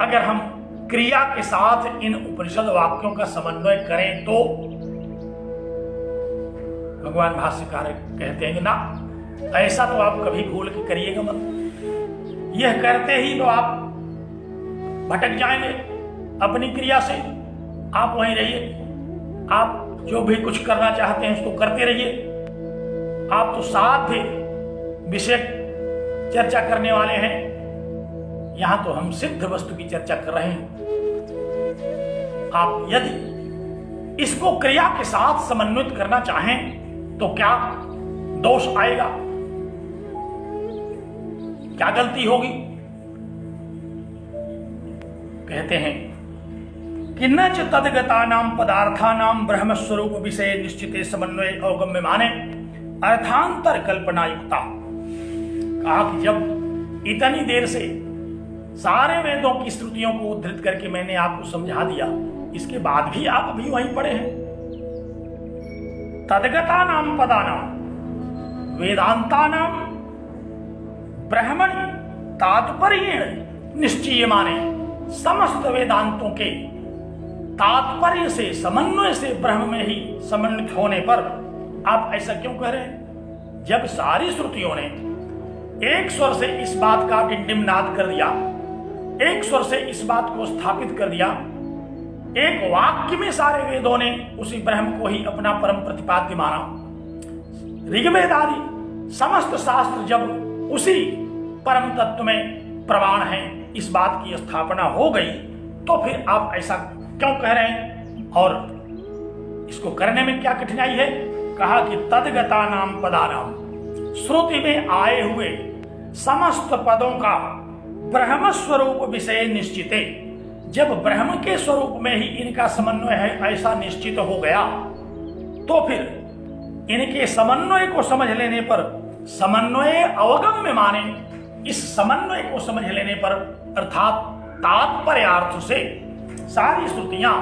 अगर हम क्रिया के साथ इन उपनिषद वाक्यों का समन्वय करें तो भगवान भाष्यकार कहते हैं कि ना, ऐसा तो आप कभी भूल के करिएगा मत। यह करते ही तो आप भटक जाएंगे अपनी क्रिया से। आप वहीं रहिए, आप जो भी कुछ करना चाहते हैं उसको करते रहिए। आप तो साध्य विषय चर्चा करने वाले हैं, यहां तो हम सिद्ध वस्तु की चर्चा कर रहे हैं। आप यदि इसको क्रिया के साथ समन्वित करना चाहें तो क्या दोष आएगा? क्या गलती होगी? कहते हैं कि न च तद्गतानां पदार्थानां ब्रह्म स्वरूप विषय निश्चिते समन्वय अवगम्य माने अर्थांतर कल्पना युक्ता। कहा कि जब इतनी देर से सारे वेदों की श्रुतियों को उद्धृत करके मैंने आपको समझा दिया, इसके बाद भी आप अभी वहीं पड़े हैं। तद्गतानां पदानां वेदांतानां ब्रह्मणि तात्पर्येण निश्चय माने समस्त वेदांतों के तात्पर्य से, समन्वय से ब्रह्म में ही समन्वित होने पर आप ऐसा क्यों कह रहे हैं? जब सारी श्रुतियों ने एक स्वर से इस बात का डिंडिमनाद कर दिया, एक स्वर से इस बात को स्थापित कर दिया, एक वाक्य में सारे वेदों ने उसी ब्रह्म को ही अपना परम प्रतिपाद्य माना, ऋग्वेद आदि समस्त शास्त्र जब उसी परम तत्व में प्रमाण है, इस बात की स्थापना हो गई, तो फिर आप ऐसा क्यों कह रहे हैं और इसको करने में क्या कठिनाई है? कहा कि तदगता नाम पदानाम, श्रुति में आए हुए समस्त पदों का ब्रह्म स्वरूप विषय निश्चित है। जब ब्रह्म के स्वरूप में ही इनका समन्वय है ऐसा निश्चित हो गया, तो फिर इनके समन्वय को समझ लेने पर, समन्वय अवगम्य माने, इस समन्वय को समझ लेने पर अर्थात तात्पर्यार्थ से सारी श्रुतियां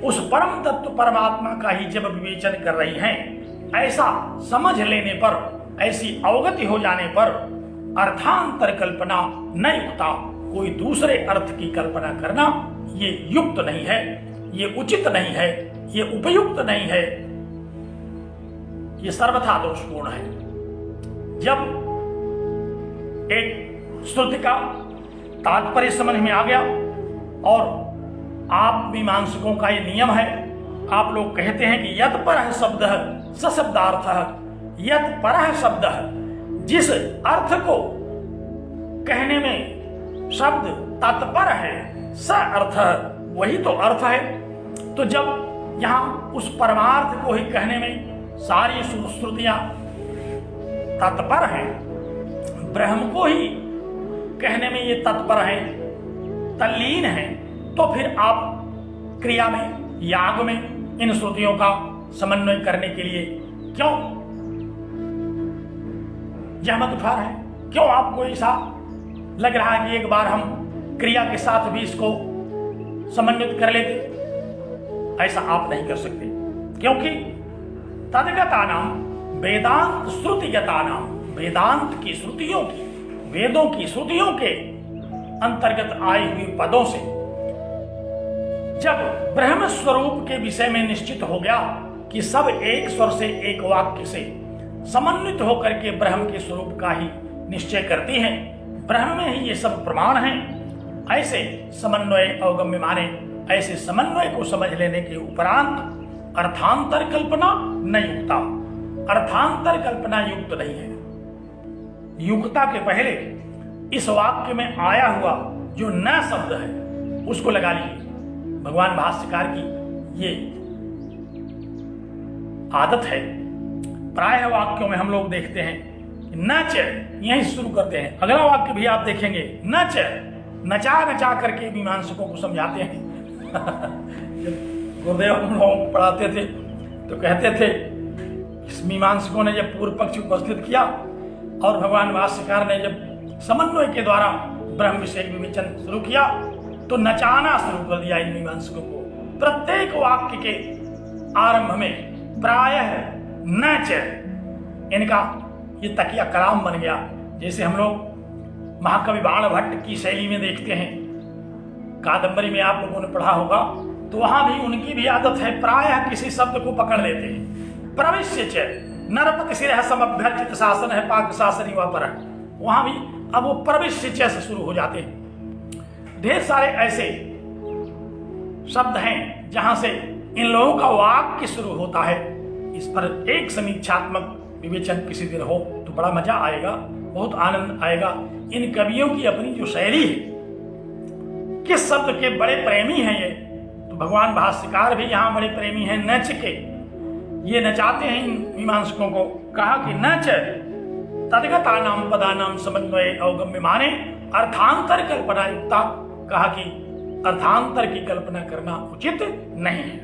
उस परम तत्व परमात्मा का ही जब विवेचन कर रही हैं, ऐसा समझ लेने पर, ऐसी अवगति हो जाने पर अर्थांतर कल्पना न युक्ता, कोई दूसरे अर्थ की कल्पना करना ये युक्त नहीं है, ये उचित नहीं है, ये उपयुक्त नहीं है, ये सर्वथा दोषपूर्ण है। जब एक श्रुति का तात्पर्य समझ में आ गया और आप मीमांसकों का ये नियम है, आप लोग कहते हैं कि यत् परः शब्दः सशब्दार्थः, यत् परः शब्दः, जिस अर्थ को कहने में शब्द तत्पर है, स अर्थ, वही तो अर्थ है। तो जब यहां उस परमार्थ को ही कहने में सारी श्रुतियां तत्पर हैं, ब्रह्म को ही कहने में ये तत्पर हैं, तल्लीन हैं, तो फिर आप क्रिया में, याग में इन श्रुतियों का समन्वय करने के लिए क्यों जहमत उठा रहे हैं? क्यों आपको ऐसा लग रहा है कि एक बार हम क्रिया के साथ भी इसको समन्वित कर लेते? ऐसा आप नहीं कर सकते, क्योंकि तदगता नाम वेदांत श्रुतिगता नाम, वेदांत की श्रुतियों की, वेदों की श्रुतियों के अंतर्गत आए हुए पदों से जब ब्रह्म स्वरूप के विषय में निश्चित हो गया कि सब एक स्वर से, एक वाक्य से समन्वित होकर के ब्रह्म के स्वरूप का ही निश्चय करती हैं, ब्रह्म में ही ये सब प्रमाण हैं, ऐसे समन्वय अवगम्य माने, ऐसे समन्वय को समझ लेने के उपरांत अर्थांतर कल्पना न युक्ता, अर्थांतर कल्पना युक्त नहीं है। युक्ता के पहले इस वाक्य में आया हुआ जो न शब्द है उसको लगा लीजिए। भगवान भाष्यकार की ये आदत है, प्रायः वाक्यों में हम लोग देखते हैं न च, यहीं शुरू करते हैं। अगला वाक्य भी आप देखेंगे न च, नचा नचा करके मीमांसकों को समझाते हैं। गुरुदेव हम लोगों को पढ़ाते थे तो कहते थे, इस मीमांसकों ने जब पूर्व पक्ष उपस्थित किया और भगवान भाष्यकार ने जब समन्वय के द्वारा ब्रह्म विषय विवेचन शुरू किया तो नचाना शुरू कर दिया इन मीमांसकों को। प्रत्येक वाक्य के आरंभ में प्रायः न च, इनका ये तकिया कलाम बन गया। जैसे हम लोग महाकवि बाण भट्ट की शैली में देखते हैं, कादंबरी में आप लोगों ने पढ़ा होगा, तो वहां भी उनकी भी आदत है, प्रायः किसी शब्द को पकड़ लेते हैं। प्रविश्य च नरपति शिरः समभ्यर्चित शासन है पाक शासनी व पर, वहां भी अब वो प्रविश्य च से शुरू हो जाते हैं। ढेर सारे ऐसे शब्द हैं जहां से इन लोगों का वाक्य शुरू होता है। इस पर एक समीक्षात्मक विवेचन किसी दिन हो तो बड़ा मजा आएगा, बहुत आनंद आएगा। इन कवियों की अपनी जो शैली है, किस शब्द के बड़े प्रेमी हैं ये, तो भगवान भाष्यकार भी यहाँ बड़े प्रेमी हैं नच के। ये नचाते हैं इन मीमांसकों को। कहा कि नच तदगता नाम पदानाम समन्वय अवगम्य माने अर्थांतर कल्पना युक्ता, कहा कि अर्थांतर की कल्पना करना उचित नहीं है।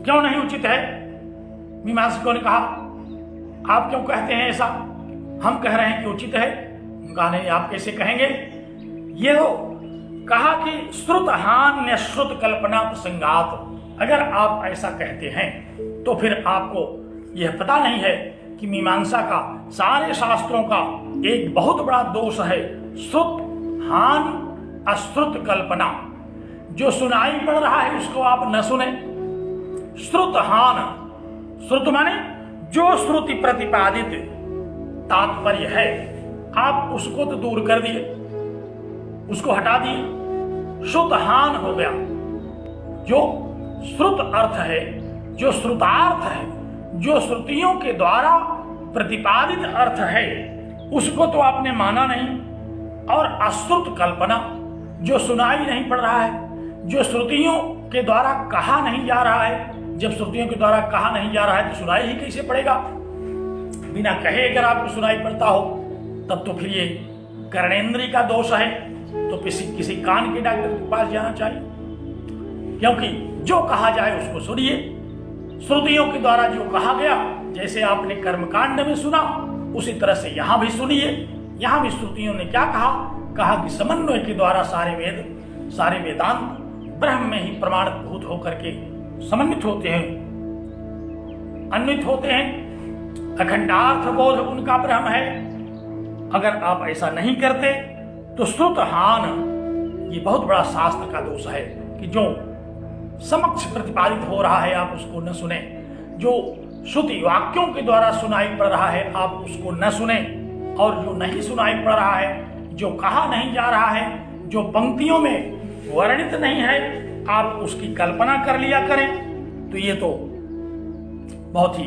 क्यों नहीं उचित है? मीमांसकों ने कहा, आप क्यों कहते हैं ऐसा? हम कह रहे हैं कि उचित है। कहा नहीं, आप कैसे कहेंगे? ये हो कहा कि श्रुत हान्य श्रुत कल्पना प्रसंगात, अगर आप ऐसा कहते हैं तो फिर आपको यह पता नहीं है कि मीमांसा का, सारे शास्त्रों का एक बहुत बड़ा दोष है, श्रुत हान अश्रुत कल्पना। जो सुनाई पड़ रहा है उसको आप न सुने। श्रुत हान, श्रुत माने जो श्रुति प्रतिपादित तात्पर्य है, आप उसको तो दूर कर दिए, उसको हटा दिए, श्रुत हान हो गया। जो श्रुत अर्थ है, जो श्रुतार्थ है, जो श्रुतियों के द्वारा प्रतिपादित अर्थ है, उसको तो आपने माना नहीं, और अश्रुत कल्पना, जो सुनाई नहीं पड़ रहा है, जो श्रुतियों के द्वारा कहा नहीं जा रहा है। जब श्रुतियों के द्वारा कहा नहीं जा रहा है तो सुनाई ही कैसे पड़ेगा? बिना कहे अगर आपको सुनाई पड़ता हो तब तो फिर ये कर्णेंद्रिय का दोष है, तो किसी कान के डॉक्टर के पास जाना चाहिए। क्योंकि जो कहा जाए उसको सुनिए। श्रुतियों के द्वारा जो कहा गया, जैसे आपने कर्मकांड में सुना, उसी तरह से यहां भी सुनिए। यहां भी श्रुतियों ने क्या कहा कि समन्वय के द्वारा सारे वेदांत ब्रह्म में ही प्रमाणभूत होकर के समन्वित होते हैं, अन्वित होते हैं। अखंडार्थ बोध उनका ब्रह्म है। अगर आप ऐसा नहीं करते तो श्रुतहान, ये बहुत बड़ा शास्त्र का दोष है कि जो समक्ष प्रतिपादित हो रहा है आप उसको न सुने, जो श्रुति वाक्यों के द्वारा सुनाई पड़ रहा है आप उसको न सुने, और जो नहीं सुनाई पड़ रहा है, जो कहा नहीं जा रहा है, जो पंक्तियों में वर्णित नहीं है, आप उसकी कल्पना कर लिया करें, तो ये तो बहुत ही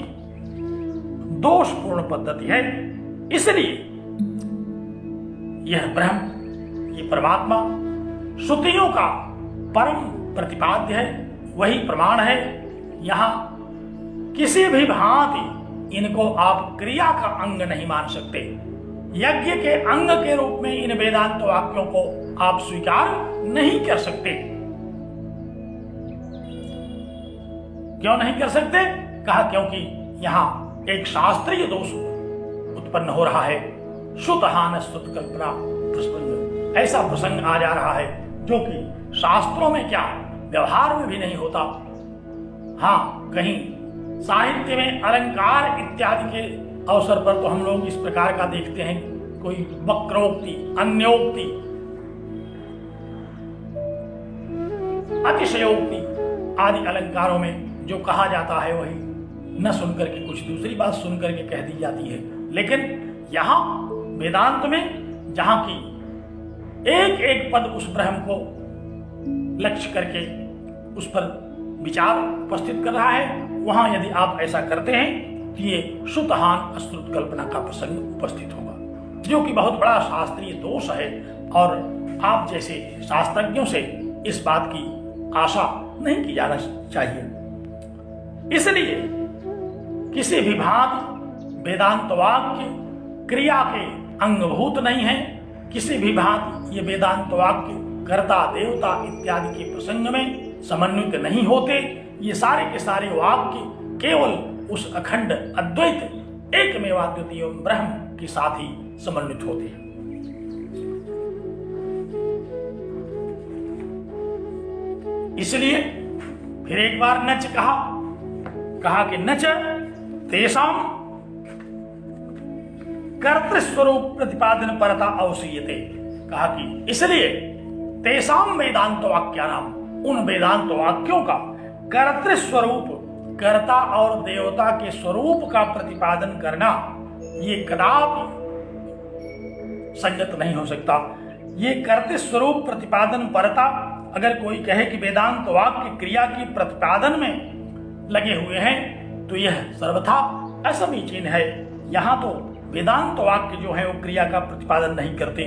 दोषपूर्ण पद्धति है। इसलिए यह ब्रह्म, ये परमात्मा श्रुतियों का परम प्रतिपाद्य है, वही प्रमाण है। यहां किसी भी भांति इनको आप क्रिया का अंग नहीं मान सकते। यज्ञ के अंग के रूप में इन वेदांत वाक्यों को आप स्वीकार नहीं कर सकते। क्यों नहीं कर सकते? कहा क्योंकि यहां एक शास्त्रीय दोष उत्पन्न हो रहा है। श्रुतहान श्रुत कल्पना प्रसंग, ऐसा प्रसंग आ जा रहा है जो कि शास्त्रों में क्या, व्यवहार में भी नहीं होता। हाँ, कहीं साहित्य में अलंकार इत्यादि के अवसर पर तो हम लोग इस प्रकार का देखते हैं, कोई वक्रोक्ति, अन्योक्ति, अतिशयोक्ति आदि अलंकारों में जो कहा जाता है वही न सुनकर के कुछ दूसरी बात सुनकर के कह दी जाती है। लेकिन यहां वेदांत में जहां की एक एक पद उस ब्रह्म को लक्ष्य करके उस पर विचार उपस्थित कर रहा है, वहां यदि आप ऐसा करते हैं तो ये श्रुतहान अश्रुत कल्पना का प्रसंग उपस्थित होगा, जो कि बहुत बड़ा शास्त्रीय दोष है। और आप जैसे शास्त्रज्ञों से इस बात की आशा नहीं की जाना चाहिए। इसलिए किसी भी भांति वेदांत वाक्य क्रिया के अंगभूत नहीं है। किसी भी भांति ये वेदांत वाक्य कर्ता देवता इत्यादि के प्रसंग में समन्वित नहीं होते। ये सारे के सारे वाक्य केवल उस अखंड अद्वैत एकमेवाद्वितीय ब्रह्म के साथ ही समन्वित होते हैं। इसलिए फिर एक बार नच कहा कि नच तेषाम कर्तृस्वरूप प्रतिपादन परता अवसीयते। कहा कि इसलिए तेषाम वेदांत वाक्यानाम, उन वेदांत वाक्यों का कर्तृस्वरूप, कर्ता और देवता के स्वरूप का प्रतिपादन करना ये कदापि संगत नहीं हो सकता। ये कर्तृ स्वरूप प्रतिपादन परता, अगर कोई कहे कि वेदांत वाक्य क्रिया की प्रतिपादन में लगे हुए हैं तो यह सर्वथा असमीचीन है। यहाँ तो वेदांत वाक्य जो है वो क्रिया का प्रतिपादन नहीं करते,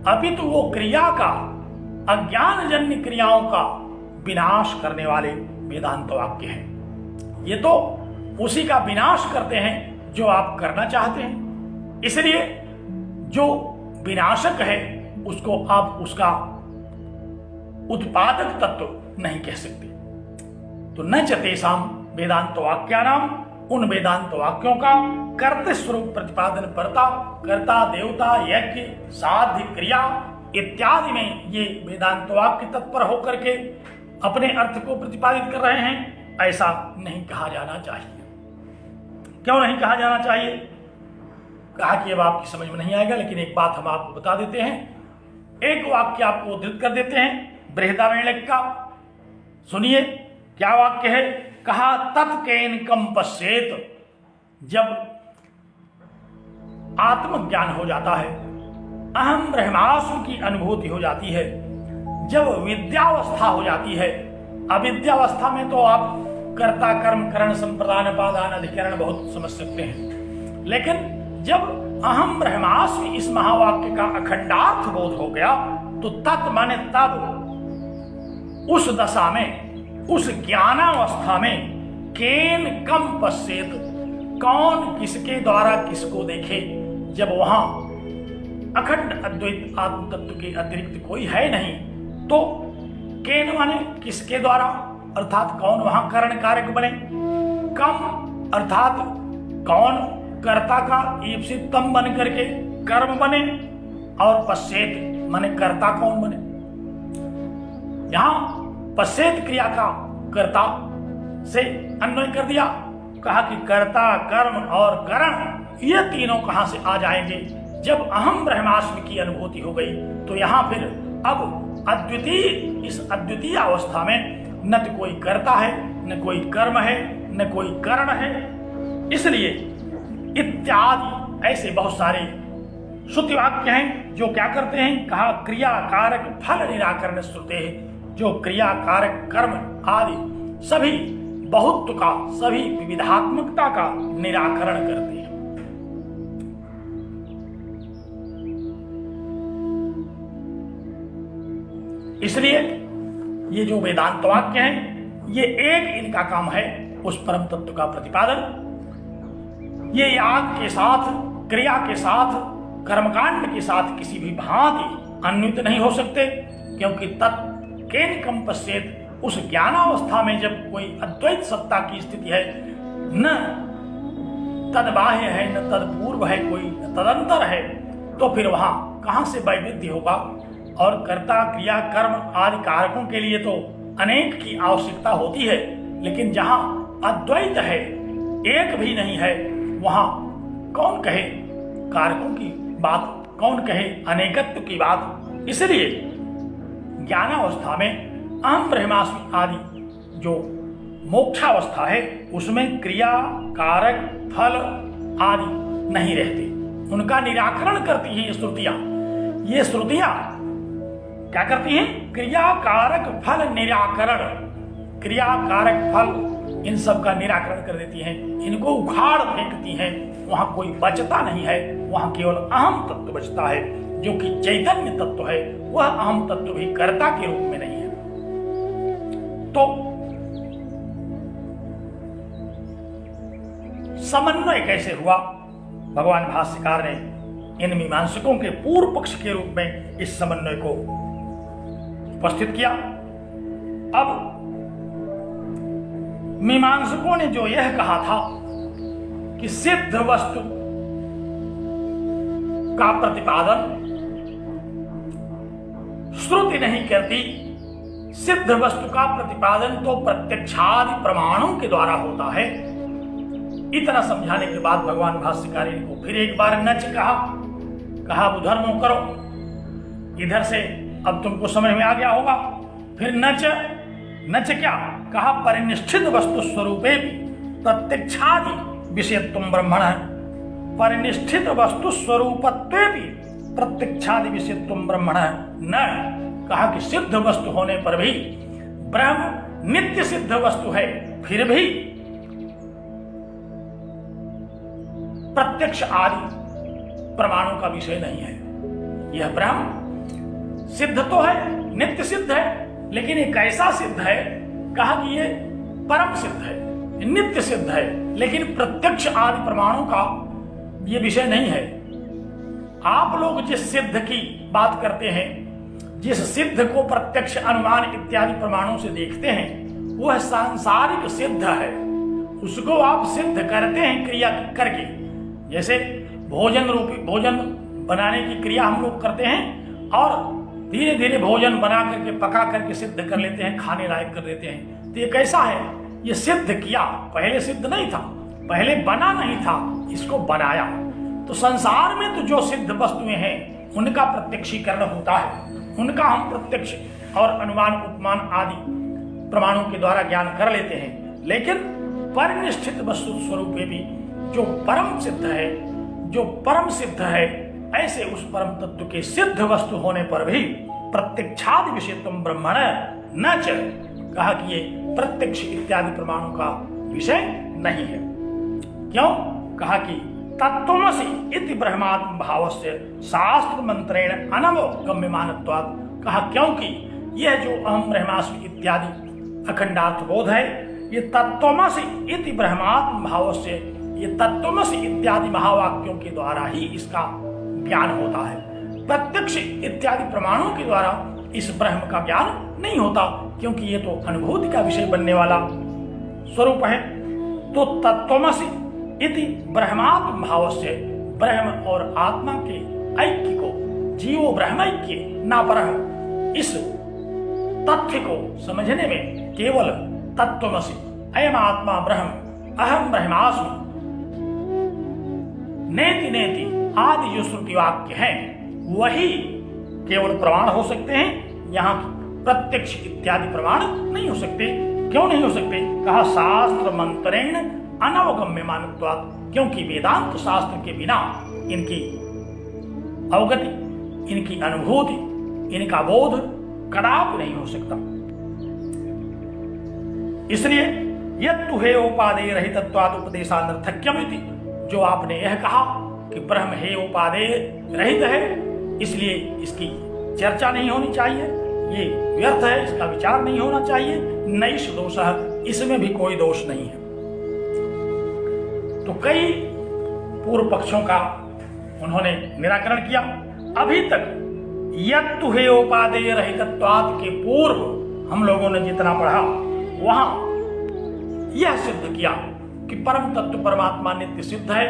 अपितु वो क्रिया का, अज्ञान जन्य क्रियाओं का विनाश करने वाले वेदांत वाक्य हैं। ये तो उसी का विनाश करते हैं जो आप करना चाहते हैं। इसलिए जो विनाशक है उसको आप उसका उत्पादक तत्व नहीं कह सकते। तो न चतेषाम वेदांत वाक्यानाम, उन वेदांत वाक्यों का कर्तृ स्वरूप प्रतिपादन परता, कर्ता देवता यज्ञ साध्य क्रिया इत्यादि में ये वेदांत वाक्य तत्पर होकर के अपने अर्थ को प्रतिपादित कर रहे हैं, ऐसा नहीं कहा जाना चाहिए। क्यों नहीं कहा जाना चाहिए? कहा कि अब आपकी समझ में नहीं आएगा, लेकिन एक बात हम आपको बता देते हैं। एक वाक्य आपको उद्धृत कर देते हैं बृहदारण्यक का, सुनिए क्या वाक्य है। कहा तत्केन कम पश्चेत, जब आत्मज्ञान हो जाता है, अहम ब्रह्मास्म की अनुभूति हो जाती है, जब विद्यावस्था हो जाती है। अविद्यावस्था में तो आप कर्ता कर्म करण संप्रदान पादान अधिकरण बहुत समझ सकते हैं, लेकिन जब अहम ब्रह्मास्मि इस महावाक्य का अखंडार्थ बोध हो गया तो तत् माने तब उस दशा में, उस ज्ञानावस्था में केन कम पश्चेत, कौन किसके द्वारा किसको देखे। जब वहां अखंड अद्वैत आत्म तत्व के अतिरिक्त कोई है नहीं तो केन माने किसके द्वारा, अर्थात कौन वहां कारण कारक बने। कम अर्थात कौन कर्ता का एक से तम बन करके कर्म बने, और पश्चेत माने कर्ता कौन बने। यहां पश्चेत क्रिया का कर्ता से अन्वय कर दिया, कहा कि कर्ता, कर्म और करण ये तीनों कहां से आ जाएंगे। जब अहम ब्रह्मास्मि की अनुभूति हो गई तो यहां फिर अब अद्वितीय, इस अद्वितीय अवस्था में न तो कोई कर्ता है, न कोई कर्म है, न कोई करण है। इसलिए इत्यादि ऐसे बहुत सारे श्रुति वाक्य हैं जो क्या करते हैं, कहा क्रिया कारक फल निराकरण श्रुते हैं, जो क्रिया कारक कर्म आदि सभी बहुत्व का, सभी विविधात्मकता का निराकरण करते हैं। इसलिए ये जो वेदांत वाक्य हैं, ये एक इनका काम है उस परम तत्व का प्रतिपादन। ये याग के साथ, क्रिया के साथ, कर्मकांड के साथ किसी भी भांति अन्वित नहीं हो सकते, क्योंकि तत्केन कम पश्चेत, उस ज्ञानावस्था में जब कोई अद्वैत सत्ता की स्थिति है, न तदबाह्य है, न तदपूर्व है, कोई तदंतर है, तो फिर वहां कहां से वैविध्य होगा। और कर्ता, क्रिया, कर्म आदि कारकों के लिए तो अनेक की आवश्यकता होती है, लेकिन जहां अद्वैत है, एक भी नहीं है, वहां कौन कहे कारकों की बात, कौन कहे अनेकत्व की बात। इसलिए ज्ञानावस्था में अहम ब्रह्मास्मि आदि जो मोक्षावस्था है उसमें क्रिया, कारक, फल आदि नहीं रहते, उनका निराकरण करती हैं ये श्रुतियां। ये श्रुतियां क्या करती हैं, क्रिया कारक फल निराकरण, क्रिया कारक फल इन सब का निराकरण कर देती हैं, इनको उखाड़ फेंकती हैं। वहां कोई बचता नहीं है, वहां केवल अहम तत्व बचता है, जो कि चैतन्य तत्व है। वह अहम तत्व भी कर्ता के रूप में नहीं है। तो समन्वय कैसे हुआ, भगवान भाष्यकार ने इन मीमांसकों के पूर्व पक्ष के रूप में इस समन्वय को उपस्थित किया। अब मीमांसकों ने जो यह कहा था कि सिद्ध वस्तु का प्रतिपादन श्रुति नहीं करती, सिद्ध वस्तु का प्रतिपादन तो प्रत्यक्षादि प्रमाणों के द्वारा होता है। इतना समझाने के बाद भगवान भाष्यकार को फिर एक बार नच कहा बुधर्मो करो। इधर से अब तुमको समझ में आ गया होगा। फिर नच क्या कहा, परिनिष्ठित वस्तु स्वरूपे प्रत्यक्षादि विषयत्वं ब्रह्मण, परिनिष्ठित वस्तु स्वरूपत्वे भी प्रत्यक्षादि विषयत्वं ब्रह्मण। न कहा कि सिद्ध वस्तु होने पर भी ब्रह्म नित्य सिद्ध वस्तु है, फिर भी प्रत्यक्ष आदि प्रमाणों का विषय नहीं है। यह ब्रह्म सिद्ध तो है, नित्य सिद्ध है, लेकिन ये कैसा सिद्ध है, कहा कि ये परम सिद्ध है, नित्य सिद्ध है, लेकिन प्रत्यक्ष आदि प्रमाणों का ये विषय नहीं है। आप लोग जिस सिद्ध की बात करते हैं, जिस सिद्ध को प्रत्यक्ष, अनुमान इत्यादि प्रमाणों से देखते हैं, वह सांसारिक सिद्ध है। उसको आप सिद्ध करते हैं क्रिया करके। जैसे भोजन बनाने की क्रिया हम लोग करते हैं और धीरे धीरे भोजन बना करके, पका करके सिद्ध कर लेते हैं, खाने लायक कर देते हैं। तो ये कैसा है, ये सिद्ध किया, पहले सिद्ध नहीं था, पहले बना नहीं था, इसको बनाया। तो संसार में तो जो सिद्ध वस्तुएं हैं उनका प्रत्यक्षीकरण होता है, उनका हम प्रत्यक्ष और अनुमान, उपमान आदि प्रमाणों के द्वारा ज्ञान कर लेते हैं। लेकिन परिनिष्ठित वस्तु स्वरूप भी जो परम सिद्ध है, जो परम सिद्ध है, ऐसे उस परम तत्व के सिद्ध वस्तु होने पर भी प्रत्यक्षादि विषयत्वं ब्रह्मण न च, कहा कि ये प्रत्यक्ष इत्यादि प्रमाणों का विषय नहीं है। क्यों, कहा कि तत्त्वमसि इति ब्रह्मात्म भावस्य शास्त्र मंत्रेण अनवगम्यमानत्वात्। कहा क्योंकि यह जो अहम ब्रह्मास्मि इत्यादि अखंडार्थ बोध है, ये तत्त्वमसि इति ब्रह्मात्म भावस्य, ये तत्त्वमसि इत्यादि महावाक्यों के द्वारा ही इसका ज्ञान होता है। प्रत्यक्ष इत्यादि प्रमाणों के द्वारा इस ब्रह्म का ज्ञान नहीं होता, क्योंकि ये तो अनुभूति का विषय बनने वाला स्वरूप है। तो तत्त्वमसि इति ब्रह्मात्म भावस्य, ब्रह्म और आत्मा के ऐक्य को, जीवो ब्रह्मैक्य ना परम, इस तथ्य को समझने में केवल तत्त्वमसि, अयम आत्मा ब्रह्म, अहम ब्रह्मास्मि, नेति नेति आदि जो श्रुति वाक्य हैं वही केवल प्रमाण हो सकते हैं। यहाँ प्रत्यक्ष इत्यादि प्रमाण नहीं हो सकते। क्यों नहीं हो सकते? कहा शास्त्र मंत्रेण अनवगम्यमानत्वात्, क्योंकि वेदांत शास्त्र के बिना इनकी अवगति, इनकी अनुभूति, इनका बोध कदापि नहीं हो सकता। इसलिए यत्तु हे उपादेय रहितत्वात् उपदेशानर्थक्यमिति, जो आपने यह कहा कि ब्रह्म हे उपादेय रहित है, इसलिए इसकी चर्चा नहीं होनी चाहिए, ये व्यर्थ है, इसका विचार नहीं होना चाहिए। नैष दोषः, इसमें भी कोई दोष नहीं है। तो कई पूर्व पक्षों का उन्होंने निराकरण किया। अभी तक यत्तु हे उपादेय रहितत्वात् के पूर्व हम लोगों ने जितना पढ़ा, वहां यह सिद्ध किया कि परम तत्व परमात्मा नित्य सिद्ध है।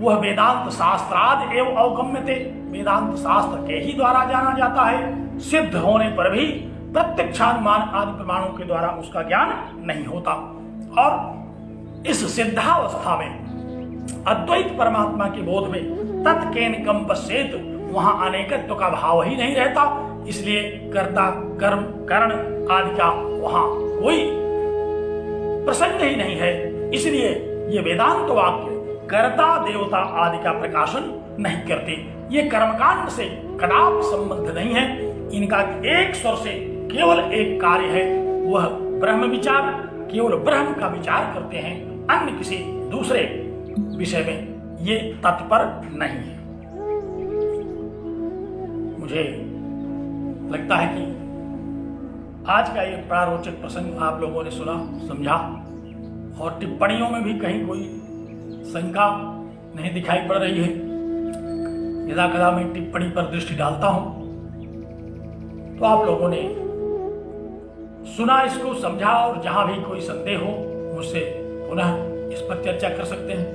वह वेदांत शास्त्राद एवं अवगम्यते, वेदांत शास्त्र के ही द्वारा जाना जाता है। सिद्ध होने पर भी प्रत्यक्षानुमान आदि प्रमाणों के द्वारा उसका ज्ञान नहीं होता। और इस सिद्धावस्था में अद्वैत परमात्मा के बोध में तत्केनिकम पश्चेत, वहां अनेकत्व का भाव ही नहीं रहता। इसलिए कर्ता कर्म कर्ण आदि का वहां कोई प्रसंग ही नहीं है। इसलिए ये वेदांत वाक्य कर्ता देवता आदि का प्रकाशन नहीं करते। ये कर्मकांड से कदापि संबंध नहीं है। इनका एक स्वर से केवल एक कार्य है, वह ब्रह्म विचार, केवल ब्रह्म का विचार करते हैं, अन्य किसी दूसरे विषय में ये तत्पर नहीं है। मुझे लगता है कि आज का ये प्रारोचक प्रसंग आप लोगों ने सुना, समझा, और टिप्पणियों में भी कहीं कोई शंका नहीं दिखाई पड़ रही है। यदा कदा मैं टिप्पणी पर दृष्टि डालता हूं तो आप लोगों ने सुना, इसको समझा, और जहां भी कोई संदेह हो मुझसे पुनः इस पर चर्चा कर सकते हैं।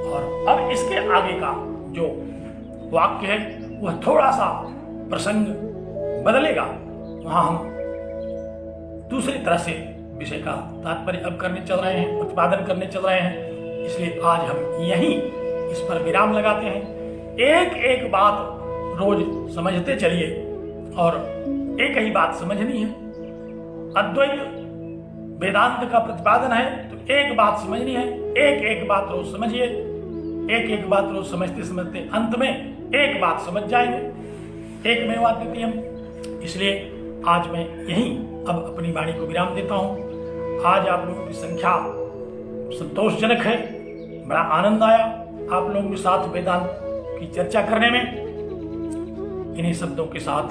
और अब इसके आगे का जो वाक्य है वह थोड़ा सा प्रसंग बदलेगा, वहां हम दूसरी तरह से विषय का तात्पर्य अब करने चल रहे हैं, प्रतिपादन करने चल रहे हैं। इसलिए आज हम यहीं इस पर विराम लगाते हैं। एक एक बात रोज समझते चलिए, और एक ही बात समझनी है। अद्वैत वेदांत का प्रतिपादन है तो एक बात समझनी है। एक एक बात रोज समझिए, एक एक बात रोज समझते समझते अंत में एक बात समझ जाएंगे। एक मेवा द्वितीयम। इसलिए आज मैं यहीं अब अपनी वाणी को विराम देता हूं। आज आप लोगों की संख्या संतोषजनक है, बड़ा आनंद आया आप लोगों के साथ वेदांत की चर्चा करने में। इन्हीं शब्दों के साथ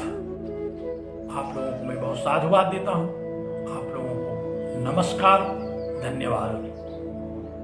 आप लोगों को मैं बहुत साधुवाद देता हूं। आप लोगों को नमस्कार, धन्यवाद।